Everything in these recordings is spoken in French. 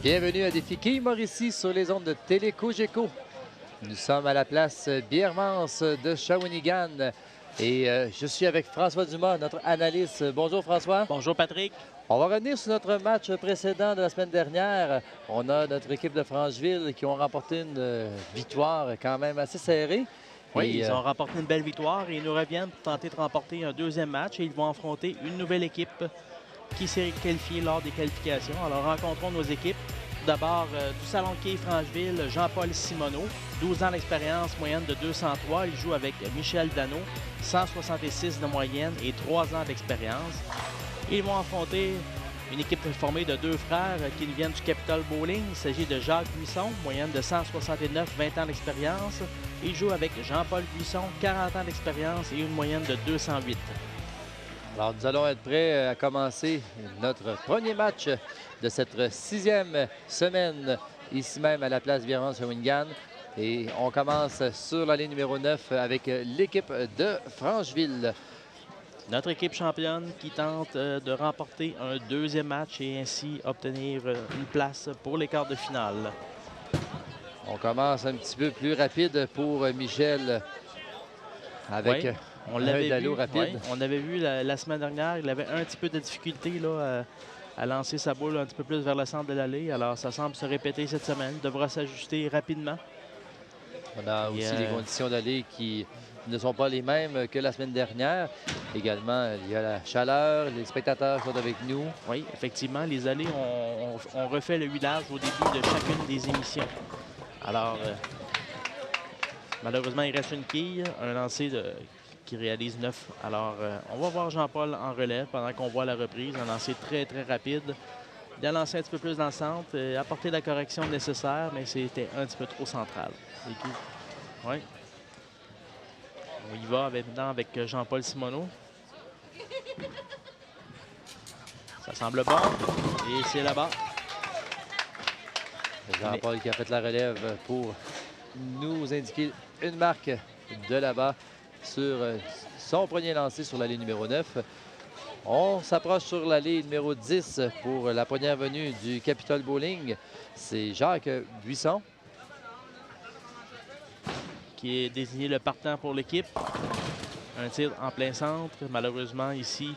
Bienvenue à Défi Quai Mauricie sur les ondes de Télé Cogeco. Nous sommes à la place Biermans de Shawinigan et je suis avec François Dumas, notre analyste. Bonjour François. Bonjour Patrick. On va revenir sur notre match précédent de la semaine dernière. On a notre équipe de Francheville qui ont remporté une victoire quand même assez serrée. Oui, et, ils ont remporté une belle victoire et ils nous reviennent pour tenter de remporter un deuxième match et ils vont affronter une nouvelle équipe qui s'est qualifiée lors des qualifications. Alors rencontrons nos équipes. D'abord, du Salon de quai Francheville, Jean-Paul Simoneau, 12 ans d'expérience, moyenne de 203. Il joue avec Michel Dano, 166 de moyenne et 3 ans d'expérience. Ils vont affronter une équipe formée de deux frères qui nous viennent du Capital Bowling. Il s'agit de Jacques Buisson, moyenne de 169, 20 ans d'expérience. Il joue avec Jean-Paul Buisson, 40 ans d'expérience et une moyenne de 208. Alors, nous allons être prêts à commencer notre premier match de cette 6e semaine, ici même à la place Biermans Shawinigan. Et on commence sur la ligne numéro 9 avec l'équipe de Francheville. Notre équipe championne qui tente de remporter un deuxième match et ainsi obtenir une place pour les quarts de finale. On commence un petit peu plus rapide pour Michel avec... Oui. On l'avait vu, rapide. ouais, on avait vu la semaine dernière, il avait un petit peu de difficulté là, à lancer sa boule un petit peu plus vers le centre de l'allée. Alors, ça semble se répéter cette semaine. Il devra s'ajuster rapidement. On a aussi les conditions d'allée qui ne sont pas les mêmes que la semaine dernière. Également, il y a la chaleur, les spectateurs sont avec nous. Oui, effectivement, les allées, on refait le huilage au début de chacune des émissions. Alors, malheureusement, il reste une quille, un lancer qui réalise 9. Alors, on va voir Jean-Paul en relève pendant qu'on voit la reprise. Un lancer très, très rapide. Il a lancé un petit peu plus dans le centre, apporté la correction nécessaire, mais c'était un petit peu trop central. Oui. On y va maintenant avec Jean-Paul Simoneau. Ça semble bon. Et c'est là-bas. Jean-Paul qui a fait la relève pour nous indiquer une marque de là-bas sur son premier lancé sur l'allée numéro 9. On s'approche sur l'allée numéro 10 pour la première venue du Capital Bowling. C'est Jacques Buisson qui est désigné le partant pour l'équipe. Un tir en plein centre. Malheureusement, ici,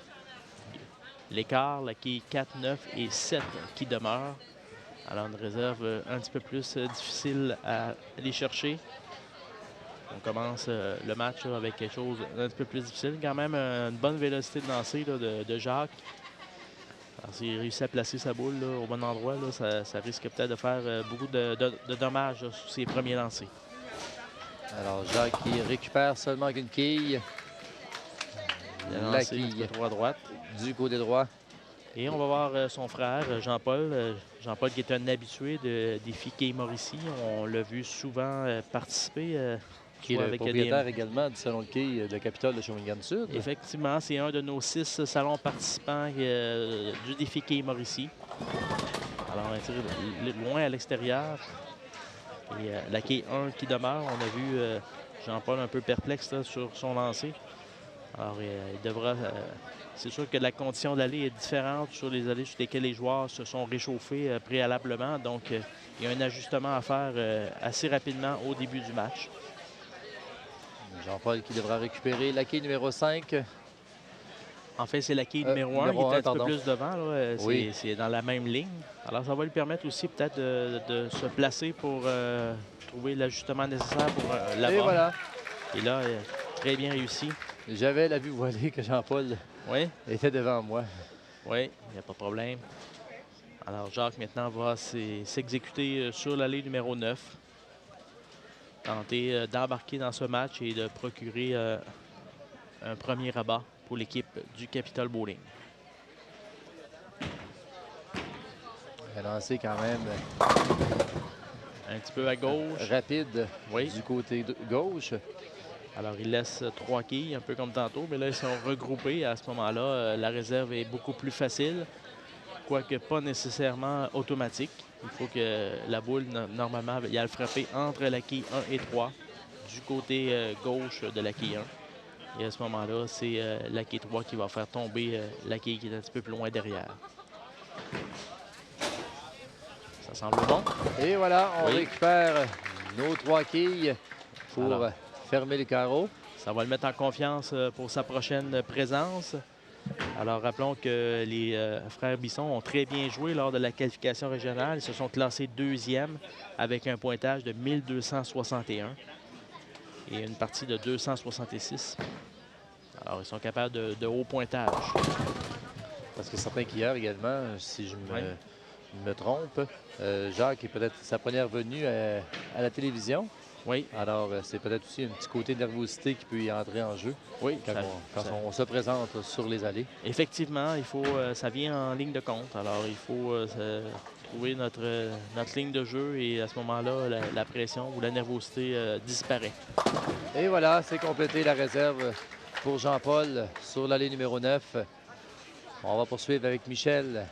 l'écart, là, qui est 4, 9 et 7 qui demeure. Alors, une réserve un petit peu plus difficile à aller chercher. On commence le match là, avec quelque chose d'un petit peu plus difficile. Quand même, une bonne vélocité de lancer là, de Jacques. Alors, s'il réussit à placer sa boule là, au bon endroit, là, ça risque peut-être de faire beaucoup de dommages là, sur ses premiers lancers. Alors, Jacques qui récupère seulement une quille. La quille droit à droite. Du côté droit. Et on va voir son frère, Jean-Paul. Jean-Paul qui est un habitué de Défi Quai Mauricie. On l'a vu souvent participer. Qui est le propriétaire également du Salon de quai de Capitole de Shawinigan-Sud. Effectivement, c'est un de nos 6 salons participants du Défi Quai Mauricie. Alors, on tire loin à l'extérieur. Et la quai 1 qui demeure, on a vu Jean-Paul un peu perplexe là, sur son lancer. Alors, il devra... c'est sûr que la condition de l'allée est différente sur les allées sur lesquelles les joueurs se sont réchauffés préalablement. Donc, il y a un ajustement à faire assez rapidement au début du match. Jean-Paul qui devra récupérer la quai numéro 5. En fait, c'est la quai numéro 1. Il est un petit peu plus devant. Oui. C'est dans la même ligne. Alors, ça va lui permettre aussi peut-être de se placer pour trouver l'ajustement nécessaire pour la Et balle. voilà. Et là, très bien réussi. J'avais la vue voilée que Jean-Paul était devant moi. Oui, il n'y a pas de problème. Alors, Jacques, maintenant, va s'exécuter sur l'allée numéro 9. Tenter d'embarquer dans ce match et de procurer un premier rabat pour l'équipe du Capital Bowling. Il a lancé quand même un petit peu à gauche. Rapide oui. Du côté gauche. Alors, ils laissent 3 quilles, un peu comme tantôt, mais là, ils sont regroupés. À ce moment-là, la réserve est beaucoup plus facile, quoique pas nécessairement automatique. Il faut que la boule, normalement, il y a le frappé entre la quille 1 et 3, du côté gauche de la quille 1. Et à ce moment-là, c'est la quille 3 qui va faire tomber la quille qui est un petit peu plus loin derrière. Ça semble bon. Et voilà, on Oui. récupère nos 3 quilles pour Alors, fermer le carreau. ça va le mettre en confiance pour sa prochaine présence. Alors, rappelons que les frères Bisson ont très bien joué lors de la qualification régionale. Ils se sont classés deuxième avec un pointage de 1261 et une partie de 266. Alors, ils sont capables de haut pointage. Parce que certains quilleurs également, si je me trompe, Jacques est peut-être sa première venue à la télévision. Oui. Alors, c'est peut-être aussi un petit côté de nervosité qui peut y entrer en jeu Oui, quand on se présente sur les allées. effectivement, il faut, ça vient en ligne de compte. Alors, il faut trouver notre ligne de jeu et à ce moment-là, la pression ou la nervosité disparaît. Et voilà, c'est complété la réserve pour Jean-Paul sur l'allée numéro 9. On va poursuivre avec Michel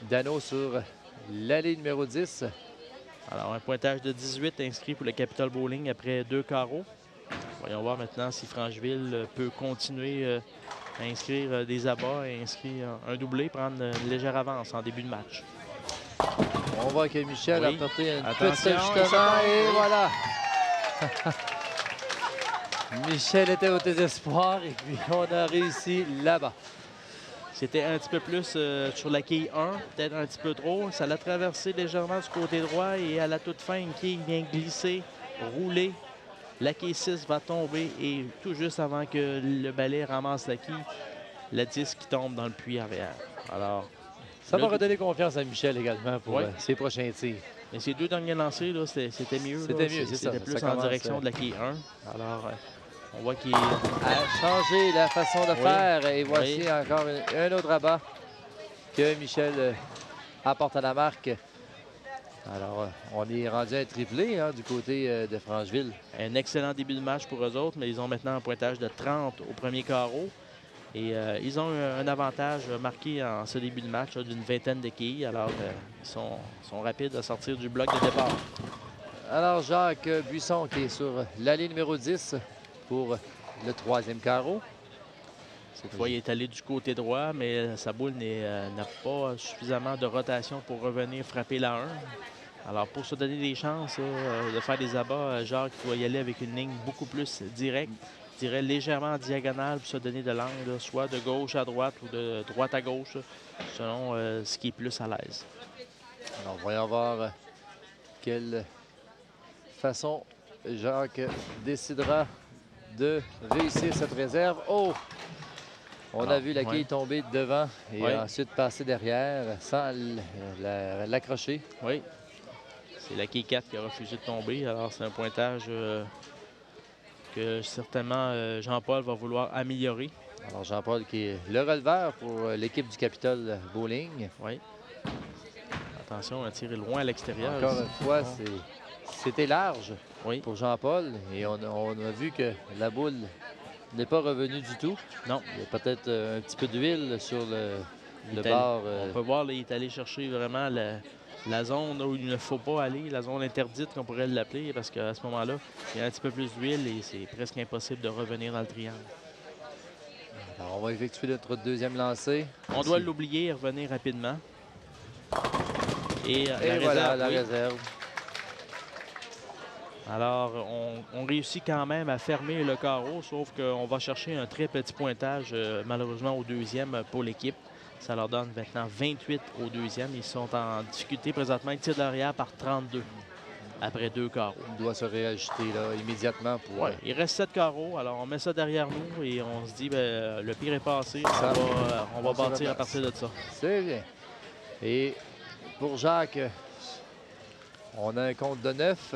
Dano sur l'allée numéro 10. Alors, un pointage de 18 inscrit pour le Capital Bowling après 2 carreaux. Voyons voir maintenant si Francheville peut continuer à inscrire des abats et inscrire un doublé, prendre une légère avance en début de match. On voit que Michel a Oui. porté un petit Attention, ajustement et oui. voilà. Michel était au désespoir et puis on a réussi là-bas. C'était un petit peu plus sur la quille 1, peut-être un petit peu trop. Ça l'a traversé légèrement du côté droit et à la toute fin, une quille vient glisser, rouler. La quille 6 va tomber et tout juste avant que le balai ramasse la quille, la disque qui tombe dans le puits arrière. Alors, Ça va redonner confiance à Michel également pour Oui. Ses prochains tirs. mais ces 2 derniers lancers, là, c'était mieux. C'était mieux, c'est ça. C'était plus Ça en commence, direction de la quille 1. Alors, on voit qu'il a changé la façon de faire et voici encore un autre abat que Michel apporte à la marque. Alors, on est rendu à un triplé du côté de Francheville. un excellent début de match pour eux autres, mais ils ont maintenant un pointage de 30 au premier carreau. Et ils ont un avantage marqué en ce début de match d'une vingtaine de quilles. Alors, ils sont rapides à sortir du bloc de départ. Alors, Jacques Buisson qui est sur l'allée numéro 10 pour le 3e carreau. Cette fois, il est allé du côté droit, mais sa boule n'a pas suffisamment de rotation pour revenir frapper la 1. Alors, pour se donner des chances de faire des abats, Jacques doit y aller avec une ligne beaucoup plus directe. Je dirais légèrement en diagonale pour se donner de l'angle, soit de gauche à droite ou de droite à gauche, selon ce qui est plus à l'aise. Alors, voyons voir quelle façon Jacques décidera de réussir cette réserve. Oh! On a vu la quille tomber devant et ensuite passer derrière sans l'accrocher. Oui. C'est la quille 4 qui a refusé de tomber. Alors, c'est un pointage que certainement Jean-Paul va vouloir améliorer. Alors, Jean-Paul qui est le releveur pour l'équipe du Capitole Bowling. Oui. Attention, un tir est loin à l'extérieur. Encore une fois, c'était large pour Jean-Paul. Et on a vu que la boule n'est pas revenue du tout. Non. Il y a peut-être un petit peu d'huile sur le bord. On peut voir, là, il est allé chercher vraiment la zone où il ne faut pas aller, la zone interdite qu'on pourrait l'appeler, parce qu'à ce moment-là, il y a un petit peu plus d'huile et c'est presque impossible de revenir dans le triangle. Alors, on va effectuer notre deuxième lancer. On doit l'oublier et revenir rapidement. Et voilà la réserve. Alors, on réussit quand même à fermer le carreau, sauf qu'on va chercher un très petit pointage, malheureusement, au deuxième pour l'équipe. Ça leur donne maintenant 28 au deuxième. Ils sont en difficulté présentement. Ils tirent derrière par 32 après 2 carreaux. Il doit se réajuster là, immédiatement. Pour, Il reste 7 carreaux. Alors, on met ça derrière nous et on se dit, ben, le pire est passé. On va bâtir à partir de ça. C'est bien. Et pour Jacques, on a un compte de 9.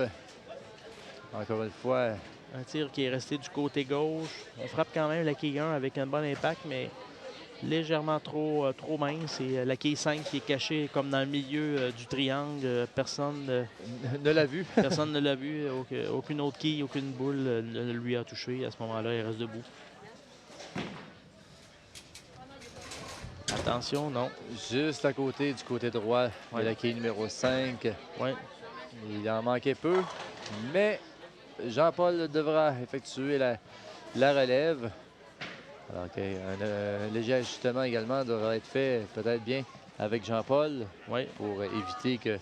Encore une fois. Un tir qui est resté du côté gauche. On frappe quand même la quille 1 avec un bon impact, mais légèrement trop mince. Et la quille 5 qui est cachée comme dans le milieu du triangle. Personne Ne l'a vu. personne ne l'a vu. Aucune autre quille, aucune boule ne lui a touché. À ce moment-là, il reste debout. Attention, non. Juste à côté, du côté droit de la quille numéro 5. Ouais. Il en manquait peu, mais Jean-Paul devra effectuer la relève. Alors qu'un léger ajustement également devra être fait peut-être bien avec Jean-Paul pour éviter que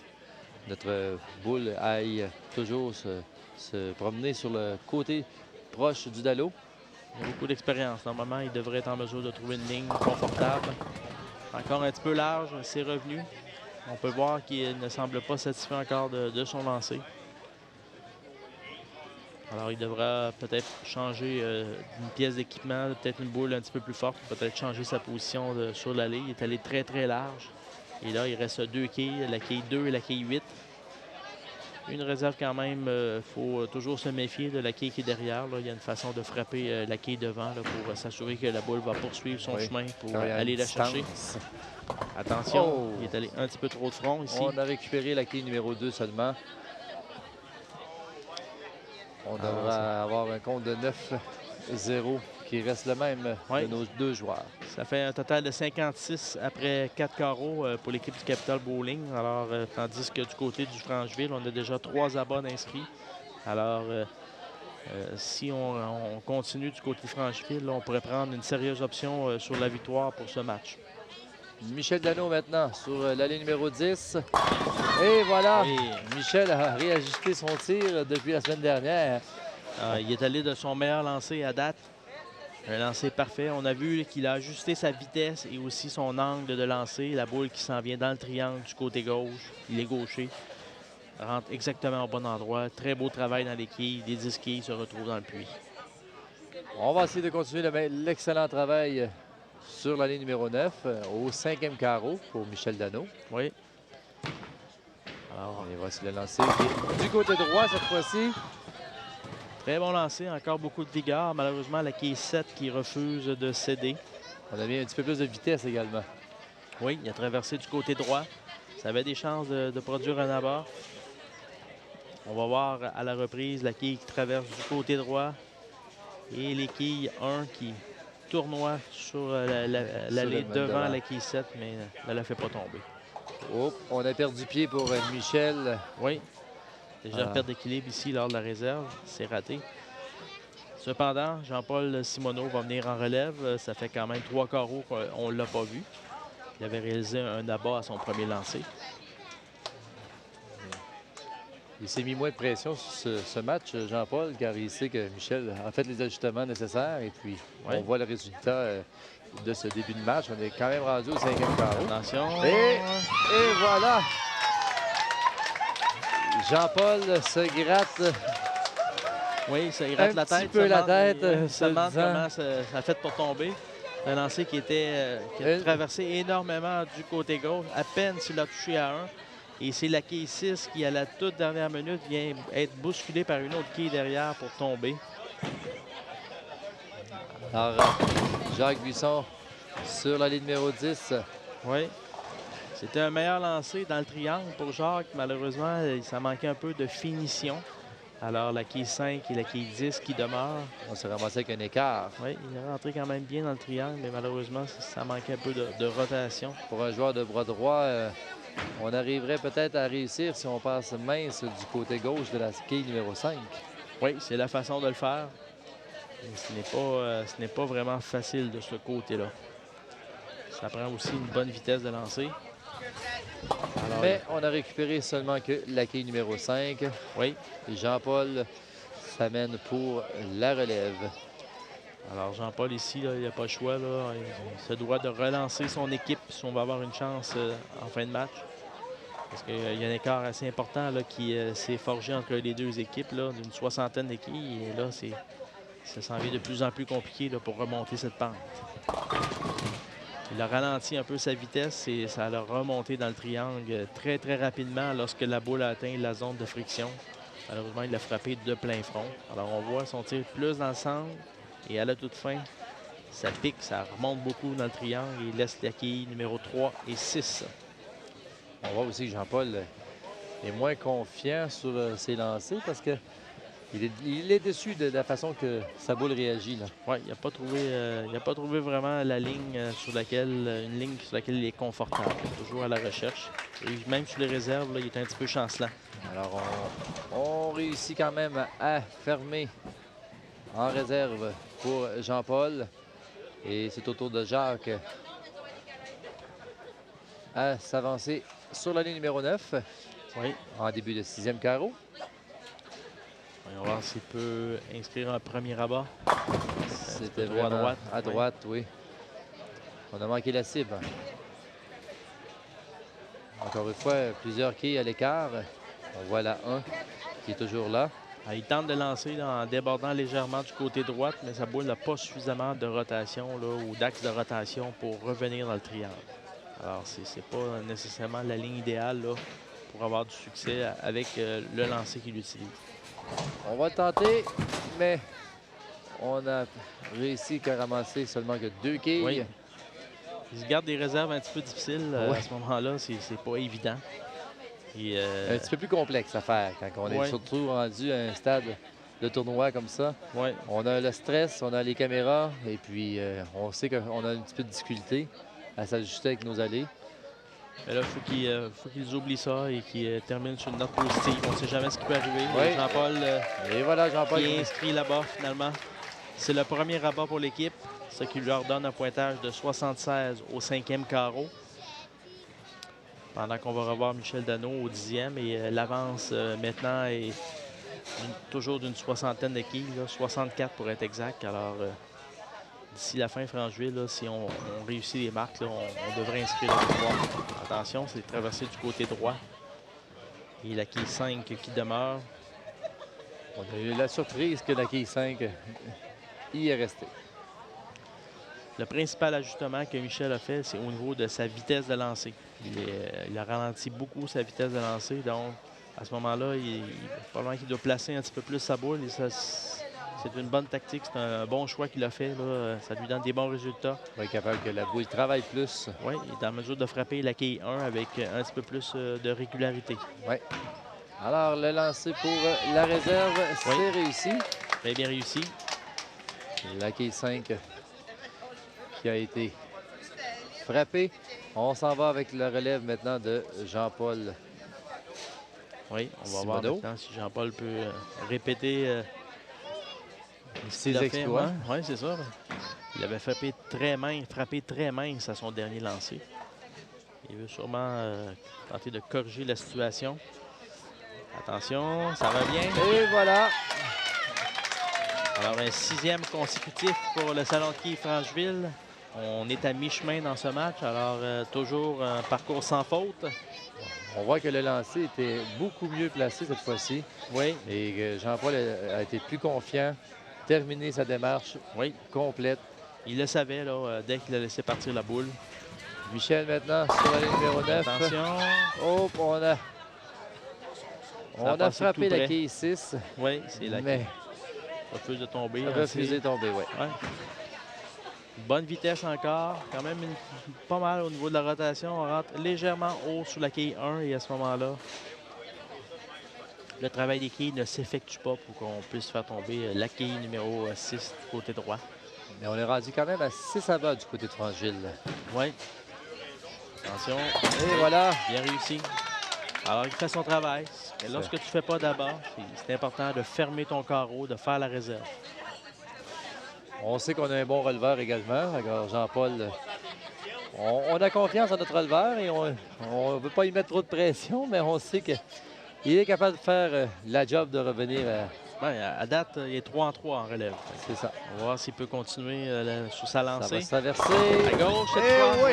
notre boule aille toujours se promener sur le côté proche du dallo. Il a beaucoup d'expérience. Normalement, il devrait être en mesure de trouver une ligne confortable. Encore un petit peu large, c'est revenu. On peut voir qu'il ne semble pas satisfait encore de son lancer. Alors, il devra peut-être changer une pièce d'équipement, peut-être une boule un petit peu plus forte, peut-être changer sa position sur l'allée. Il est allé très, très large. Et là, il reste 2 quilles, la quille 2 et la quille 8. Une réserve quand même, il faut toujours se méfier de la quille qui est derrière. Là. Il y a une façon de frapper la quille devant là, pour s'assurer que la boule va poursuivre son chemin pour aller la chercher. Attention, il est allé un petit peu trop de front ici. On a récupéré la quille numéro 2 seulement. On devra avoir un compte de 9-0 qui reste le même de nos 2 joueurs. Ça fait un total de 56 après 4 carreaux pour l'équipe du Capital Bowling. Alors, tandis que du côté du Francheville, on a déjà 3 abats inscrits. Alors, si on continue du côté de Francheville, là, on pourrait prendre une sérieuse option sur la victoire pour ce match. Michel Dano maintenant sur l'allée numéro 10. Et voilà, Michel a réajusté son tir depuis la semaine dernière. Il est allé de son meilleur lancer à date. Un lancer parfait. On a vu qu'il a ajusté sa vitesse et aussi son angle de lancer. La boule qui s'en vient dans le triangle du côté gauche. Il est gaucher. Rentre exactement au bon endroit. Très beau travail dans les quilles. Les 10 quilles se retrouvent dans le puits. On va essayer de continuer l'excellent travail sur l'allée numéro 9 au 5e carreau pour Michel Dano. Oui. Alors, et voici le lancer du côté droit cette fois-ci. Très bon lancer, encore beaucoup de vigueur. Malheureusement, la quille 7 qui refuse de céder. On a mis un petit peu plus de vitesse également. Oui, il a traversé du côté droit. Ça avait des chances de produire un abat. On va voir à la reprise la quille qui traverse du côté droit et les quilles 1 qui tournoient sur l'allée devant la quille 7, mais ne la fait pas tomber. Oh, on a perdu pied pour Michel. Oui. Déjà perte d'équilibre ici lors de la réserve. C'est raté. Cependant, Jean-Paul Simoneau va venir en relève. Ça fait quand même 3 carreaux qu'on ne l'a pas vu. Il avait réalisé un abat à son premier lancer. Il s'est mis moins de pression sur ce match, Jean-Paul, car il sait que Michel a fait les ajustements nécessaires. Et puis, on voit le résultat de ce début de match. On est quand même rendu au 5e carreau. Attention. Et voilà! Jean-Paul se gratte. Oui, ça il rate la tête. Un petit peu la tête. Ça demande comment ça a fait pour tomber. Un lancer qui a traversé énormément du côté gauche. À peine s'il a touché à 1. Et c'est la quille 6 qui, à la toute dernière minute, vient être bousculée par une autre quille derrière pour tomber. Alors, Jacques Buisson sur la ligne numéro 10. Oui. C'était un meilleur lancer dans le triangle pour Jacques. Malheureusement, ça manquait un peu de finition. Alors, la quille 5 et la quille 10 qui demeurent. On s'est ramassé avec un écart. Oui, il est rentré quand même bien dans le triangle, mais malheureusement, ça manquait un peu de rotation. Pour un joueur de bras droit, on arriverait peut-être à réussir si on passe mince du côté gauche de la quille numéro 5. Oui, c'est la façon de le faire. Mais ce n'est pas vraiment facile de ce côté-là. Ça prend aussi une bonne vitesse de lancer. Alors, mais on a récupéré seulement que la quille numéro 5. Oui. Et Jean-Paul s'amène pour la relève. Alors Jean-Paul ici, là, il n'a pas le choix. Là. Il se doit de relancer son équipe si on va avoir une chance en fin de match. Parce qu'il y a un écart assez important là, qui s'est forgé entre les deux équipes d'une 60aine d'équipes. Et là, ça s'en vient de plus en plus compliqué là, pour remonter cette pente. Il a ralenti un peu sa vitesse et ça l'a remonté dans le triangle très, très rapidement lorsque la boule a atteint la zone de friction. Malheureusement, il l'a frappé de plein front. Alors, on voit son tir plus dans le centre et à la toute fin, Ça pique, ça remonte beaucoup dans le triangle et laisse la quille numéro 3 et 6. On voit aussi que Jean-Paul est moins confiant sur ses lancers parce que il est déçu de la façon que sa boule réagit. Oui, il n'a pas trouvé vraiment la ligne sur laquelle il est confortable. Toujours à la recherche. Et même sur les réserves, là, il est un petit peu chancelant. Alors, on réussit quand même à fermer en réserve pour Jean-Paul. Et c'est au tour de Jacques à s'avancer sur la ligne numéro 9. Oui. En début de 6e carreau. On va voir s'il peut inscrire un premier rabat. C'était vraiment à droite, oui. On a manqué la cible. Encore une fois, plusieurs quilles à l'écart. On voit la 1 qui est toujours là. Il tente de lancer là, en débordant légèrement du côté droite, mais sa boule n'a pas suffisamment de rotation là, ou d'axe de rotation pour revenir dans le triangle. Alors, c'est pas nécessairement la ligne idéale là, pour avoir du succès avec le lancer qu'il utilise. On va tenter, mais on a réussi qu'à ramasser seulement que 2 quilles. Oui. Il se garde des réserves un petit peu difficiles. Ouais. À ce moment-là, c'est pas évident. Et, un petit peu plus complexe à faire quand on est surtout rendu à un stade de tournoi comme ça. Ouais. On a le stress, on a les caméras et puis on sait qu'on a un petit peu de difficulté à s'ajuster avec nos allées. Mais là, il faut qu'ils oublient ça et qu'ils terminent sur une note positive. On ne sait jamais ce qui peut arriver. Oui. Jean-Paul et voilà, Jean-Paul qui est inscrit là-bas finalement. C'est le premier rabat pour l'équipe, ce qui leur donne un pointage de 76 au 5e carreau. Pendant qu'on va revoir Michel Danault au 10e et l'avance maintenant est toujours d'une soixantaine de quilles, 64 pour être exact. Alors, d'ici la fin Francheville, là, si on réussit les marques, là, on devrait inscrire la victoire. Attention, c'est traversé du côté droit. Et la quille 5 qui demeure. On a eu la surprise que la quille 5 y est restée. Le principal ajustement que Michel a fait, c'est au niveau de sa vitesse de lancer. Il a ralenti beaucoup sa vitesse de lancer. Donc, à ce moment-là, probablement qu'il doit placer un petit peu plus sa boule. Et ça, c'est une bonne tactique. C'est un bon choix qu'il a fait. Là. Ça lui donne des bons résultats. Il est capable que la boule travaille plus. Oui, il est en mesure de frapper la quille 1 avec un petit peu plus de régularité. Oui. Alors, le lancer pour la réserve, c'est réussi. Très bien réussi. La quille 5 qui a été frappé. On s'en va avec le relève maintenant de Jean-Paul. Oui, on va voir maintenant si Jean-Paul peut répéter ses exploits. Oui, c'est ça. Il avait frappé très mince à son dernier lancer. Il veut sûrement tenter de corriger la situation. Attention, ça va bien. Et voilà. Alors, un 6e consécutif pour le Salon de quilles Francheville. On est à mi-chemin dans ce match, alors toujours un parcours sans faute. On voit que le lancer était beaucoup mieux placé cette fois-ci. Oui. Et Jean-Paul a été plus confiant, terminé sa démarche complète. Il le savait là, dès qu'il a laissé partir la boule. Michel maintenant sur la ligne numéro 9. Attention. Oh, on a frappé la quille 6. Oui, c'est la quille. Ça refuse de tomber. Ça refuse de tomber, oui. Ouais. Bonne vitesse encore. Quand même pas mal au niveau de la rotation. On rentre légèrement haut sur la quille 1 et à ce moment-là, le travail des quilles ne s'effectue pas pour qu'on puisse faire tomber la quille numéro 6 du côté droit. Mais on est rendu quand même à 6 à bas du côté de Francheville. Oui. Attention. Et voilà. Bien réussi. Alors, il fait son travail. Et lorsque tu ne fais pas d'abord, c'est important de fermer ton carreau, de faire la réserve. On sait qu'on a un bon releveur également. Alors, Jean-Paul, on a confiance en notre releveur et on ne veut pas y mettre trop de pression, mais on sait qu'il est capable de faire la job de revenir. À date, il est 3 en 3 en relève. C'est ça. On va voir s'il peut continuer sur sa lancée. Ça va s'averser. À gauche, cette fois. Oui.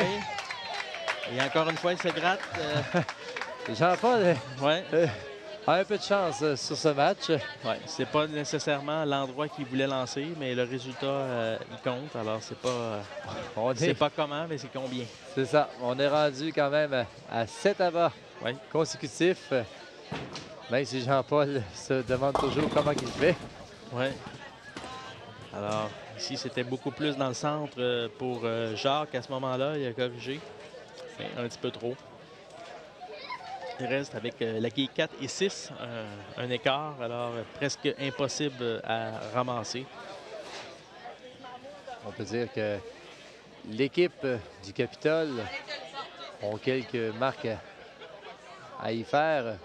Et encore une fois, il se gratte. Jean-Paul a un peu de chance sur ce match. Oui, c'est pas nécessairement l'endroit qu'il voulait lancer, mais le résultat, il compte. Alors, c'est pas, pas comment, mais c'est combien. C'est ça. On est rendu quand même à 7 abats consécutifs. Même si Jean-Paul se demande toujours comment il fait. Oui. Alors, ici, c'était beaucoup plus dans le centre pour Jacques à ce moment-là. Il a corrigé, mais un petit peu trop. Il reste avec la quille 4 et 6, un écart, alors presque impossible à ramasser. On peut dire que l'équipe du Capitole ont quelques marques à y faire.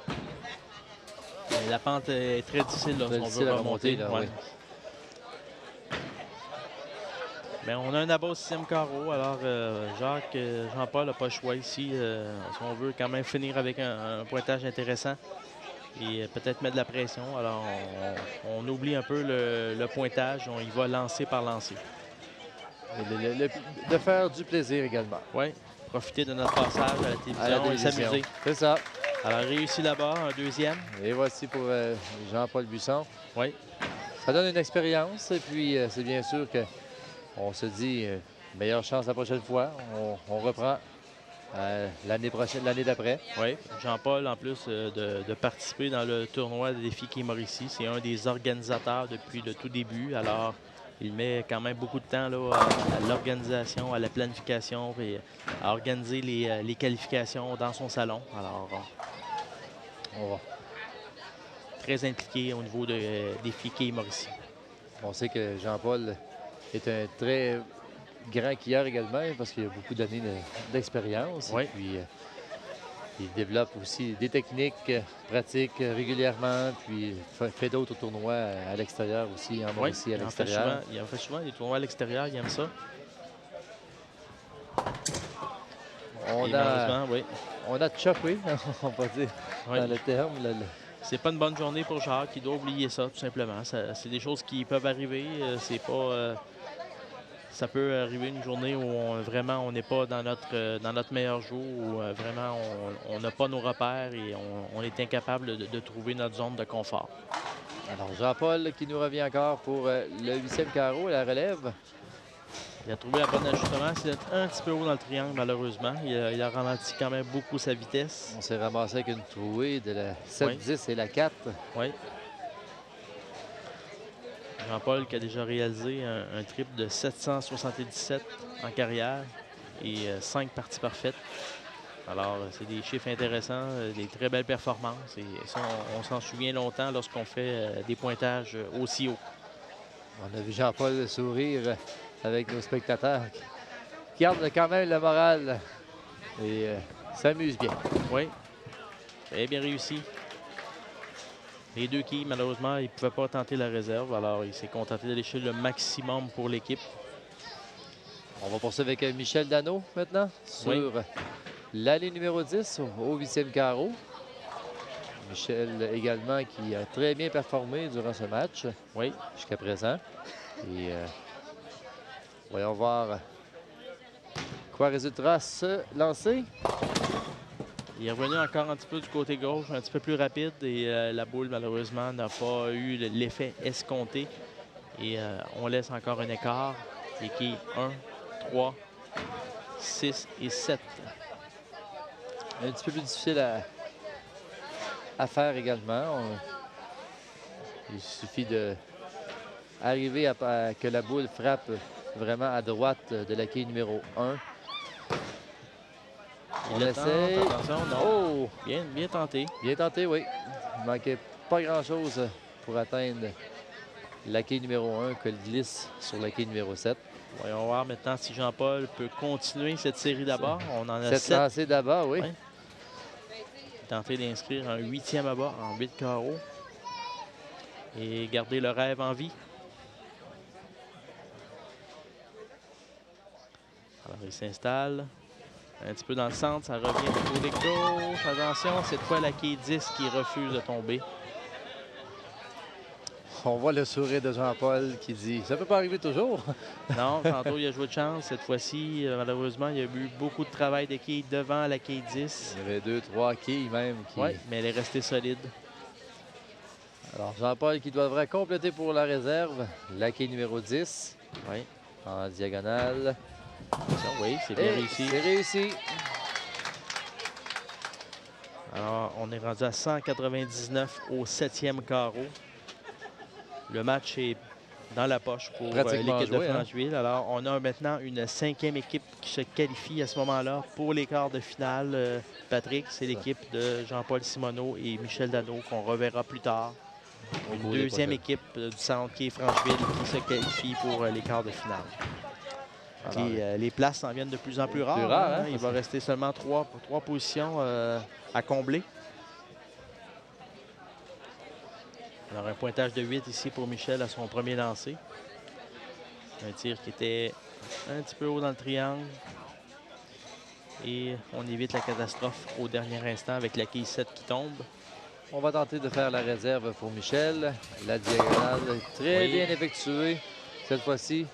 Mais la pente est très difficile là, Très si on difficile veut à remonter. remonter, là, Ouais. oui. Mais on a un abat au 6e carreau. Alors, Jacques, Jean-Paul n'a pas le choix ici. Si on veut quand même finir avec un pointage intéressant et peut-être mettre de la pression. Alors, on oublie un peu le pointage. On y va lancer par lancer. De faire du plaisir également. Oui, profiter de notre passage à la télévision et s'amuser. C'est ça. Alors, réussi là-bas, un deuxième. Et voici pour Jean-Paul Buisson. Oui. Ça donne une expérience. Et puis, c'est bien sûr qu'on se dit meilleure chance la prochaine fois. On reprend l'année prochaine, l'année d'après. Oui, Jean-Paul, en plus de participer dans le tournoi des défis qui est Mauricie, c'est un des organisateurs depuis le tout début. Alors, il met quand même beaucoup de temps là, à l'organisation, à la planification et à organiser les qualifications dans son salon. Alors, On va. très impliqué au niveau des défis qui est Mauricie. On sait que Jean-Paul est un très grand skieur également parce qu'il a beaucoup d'années d'expérience. Oui. Et puis, il développe aussi des techniques pratiques régulièrement, puis fait d'autres tournois à l'extérieur aussi, en Mauricie à l'extérieur. Il en fait souvent des tournois à l'extérieur, il aime ça. On a choqué, on va dire, Oui. dans le terme. C'est pas une bonne journée pour Jacques. Il doit oublier ça, tout simplement. C'est des choses qui peuvent arriver. C'est pas... ça peut arriver une journée où vraiment on n'est pas dans notre meilleur jour, où vraiment on n'a pas nos repères et on est incapable de trouver notre zone de confort. Alors, Jean-Paul qui nous revient encore pour le 8e carreau, la relève. Il a trouvé un bon ajustement. C'est un petit peu haut dans le triangle, malheureusement. Il a ralenti quand même beaucoup sa vitesse. On s'est ramassé avec une trouée de la 7-10 et la 4. Oui. Jean-Paul qui a déjà réalisé un triple de 777 en carrière et 5 parties parfaites. Alors, c'est des chiffres intéressants, des très belles performances. Et ça, on s'en souvient longtemps lorsqu'on fait des pointages aussi hauts. On a vu Jean-Paul sourire avec nos spectateurs qui gardent quand même le moral et s'amusent bien. Oui, très bien réussi. Les deux quilles, malheureusement, ils ne pouvaient pas tenter la réserve. Alors, il s'est contenté d'aller chercher le maximum pour l'équipe. On va poursuivre avec Michel Dano maintenant sur l'allée numéro 10 au 8e carreau. Michel également qui a très bien performé durant ce match. Oui. Jusqu'à présent. Et voyons voir quoi résultera se lancer. Il est revenu encore un petit peu du côté gauche, un petit peu plus rapide. Et la boule, malheureusement, n'a pas eu l'effet escompté. Et on laisse encore un écart. Les quilles 1, 3, 6 et 7. Un petit peu plus difficile à faire également. Il suffit de arriver à que la boule frappe vraiment à droite de la quille numéro 1. On essaie. Attention, non. Oh! Bien tenté. Bien tenté, oui. Il manquait pas grand-chose pour atteindre la quille numéro 1 qu'elle glisse sur la quille numéro 7. Voyons voir maintenant si Jean-Paul peut continuer cette série d'abord. On en a 7 7. lancés d'abord, oui. Ouais. Tenter d'inscrire un 8e abat en 8 carreaux et garder le rêve en vie. Alors, il s'installe un petit peu dans le centre. Ça revient du côté gauche. Attention, cette fois, la quille 10 qui refuse de tomber. On voit le sourire de Jean-Paul qui dit « Ça peut pas arriver toujours. » Non, tantôt, il a joué de chance. Cette fois-ci, malheureusement, il y a eu beaucoup de travail de quille devant la quille 10. Il y avait 2-3 quilles même. Oui, mais elle est restée solide. Alors, Jean-Paul qui devrait compléter pour la réserve. La quille numéro 10. Oui. En diagonale. Oui, c'est bien réussi. C'est réussi. Alors, on est rendu à 199 au 7e carreau. Le match est dans la poche pour Pratiquement l'équipe de joué, hein. Francheville. Alors, on a maintenant une 5e équipe qui se qualifie à ce moment-là pour les quarts de finale. Patrick, c'est l'équipe de Jean-Paul Simoneau et Michel Dano qu'on reverra plus tard. Au Une cours des deuxième prochaines. équipe du Salon de quai Francheville qui se qualifie pour les quarts de finale. Alors, Les places s'en viennent de plus en plus rares. plus rares, hein. hein, Il parce va que- rester seulement trois positions à combler. Alors, un pointage de 8 ici pour Michel à son premier lancer. Un tir qui était un petit peu haut dans le triangle. Et on évite la catastrophe au dernier instant avec la quille 7 qui tombe. On va tenter de faire la réserve pour Michel. La diagonale très Oui. bien effectuée. Cette fois-ci,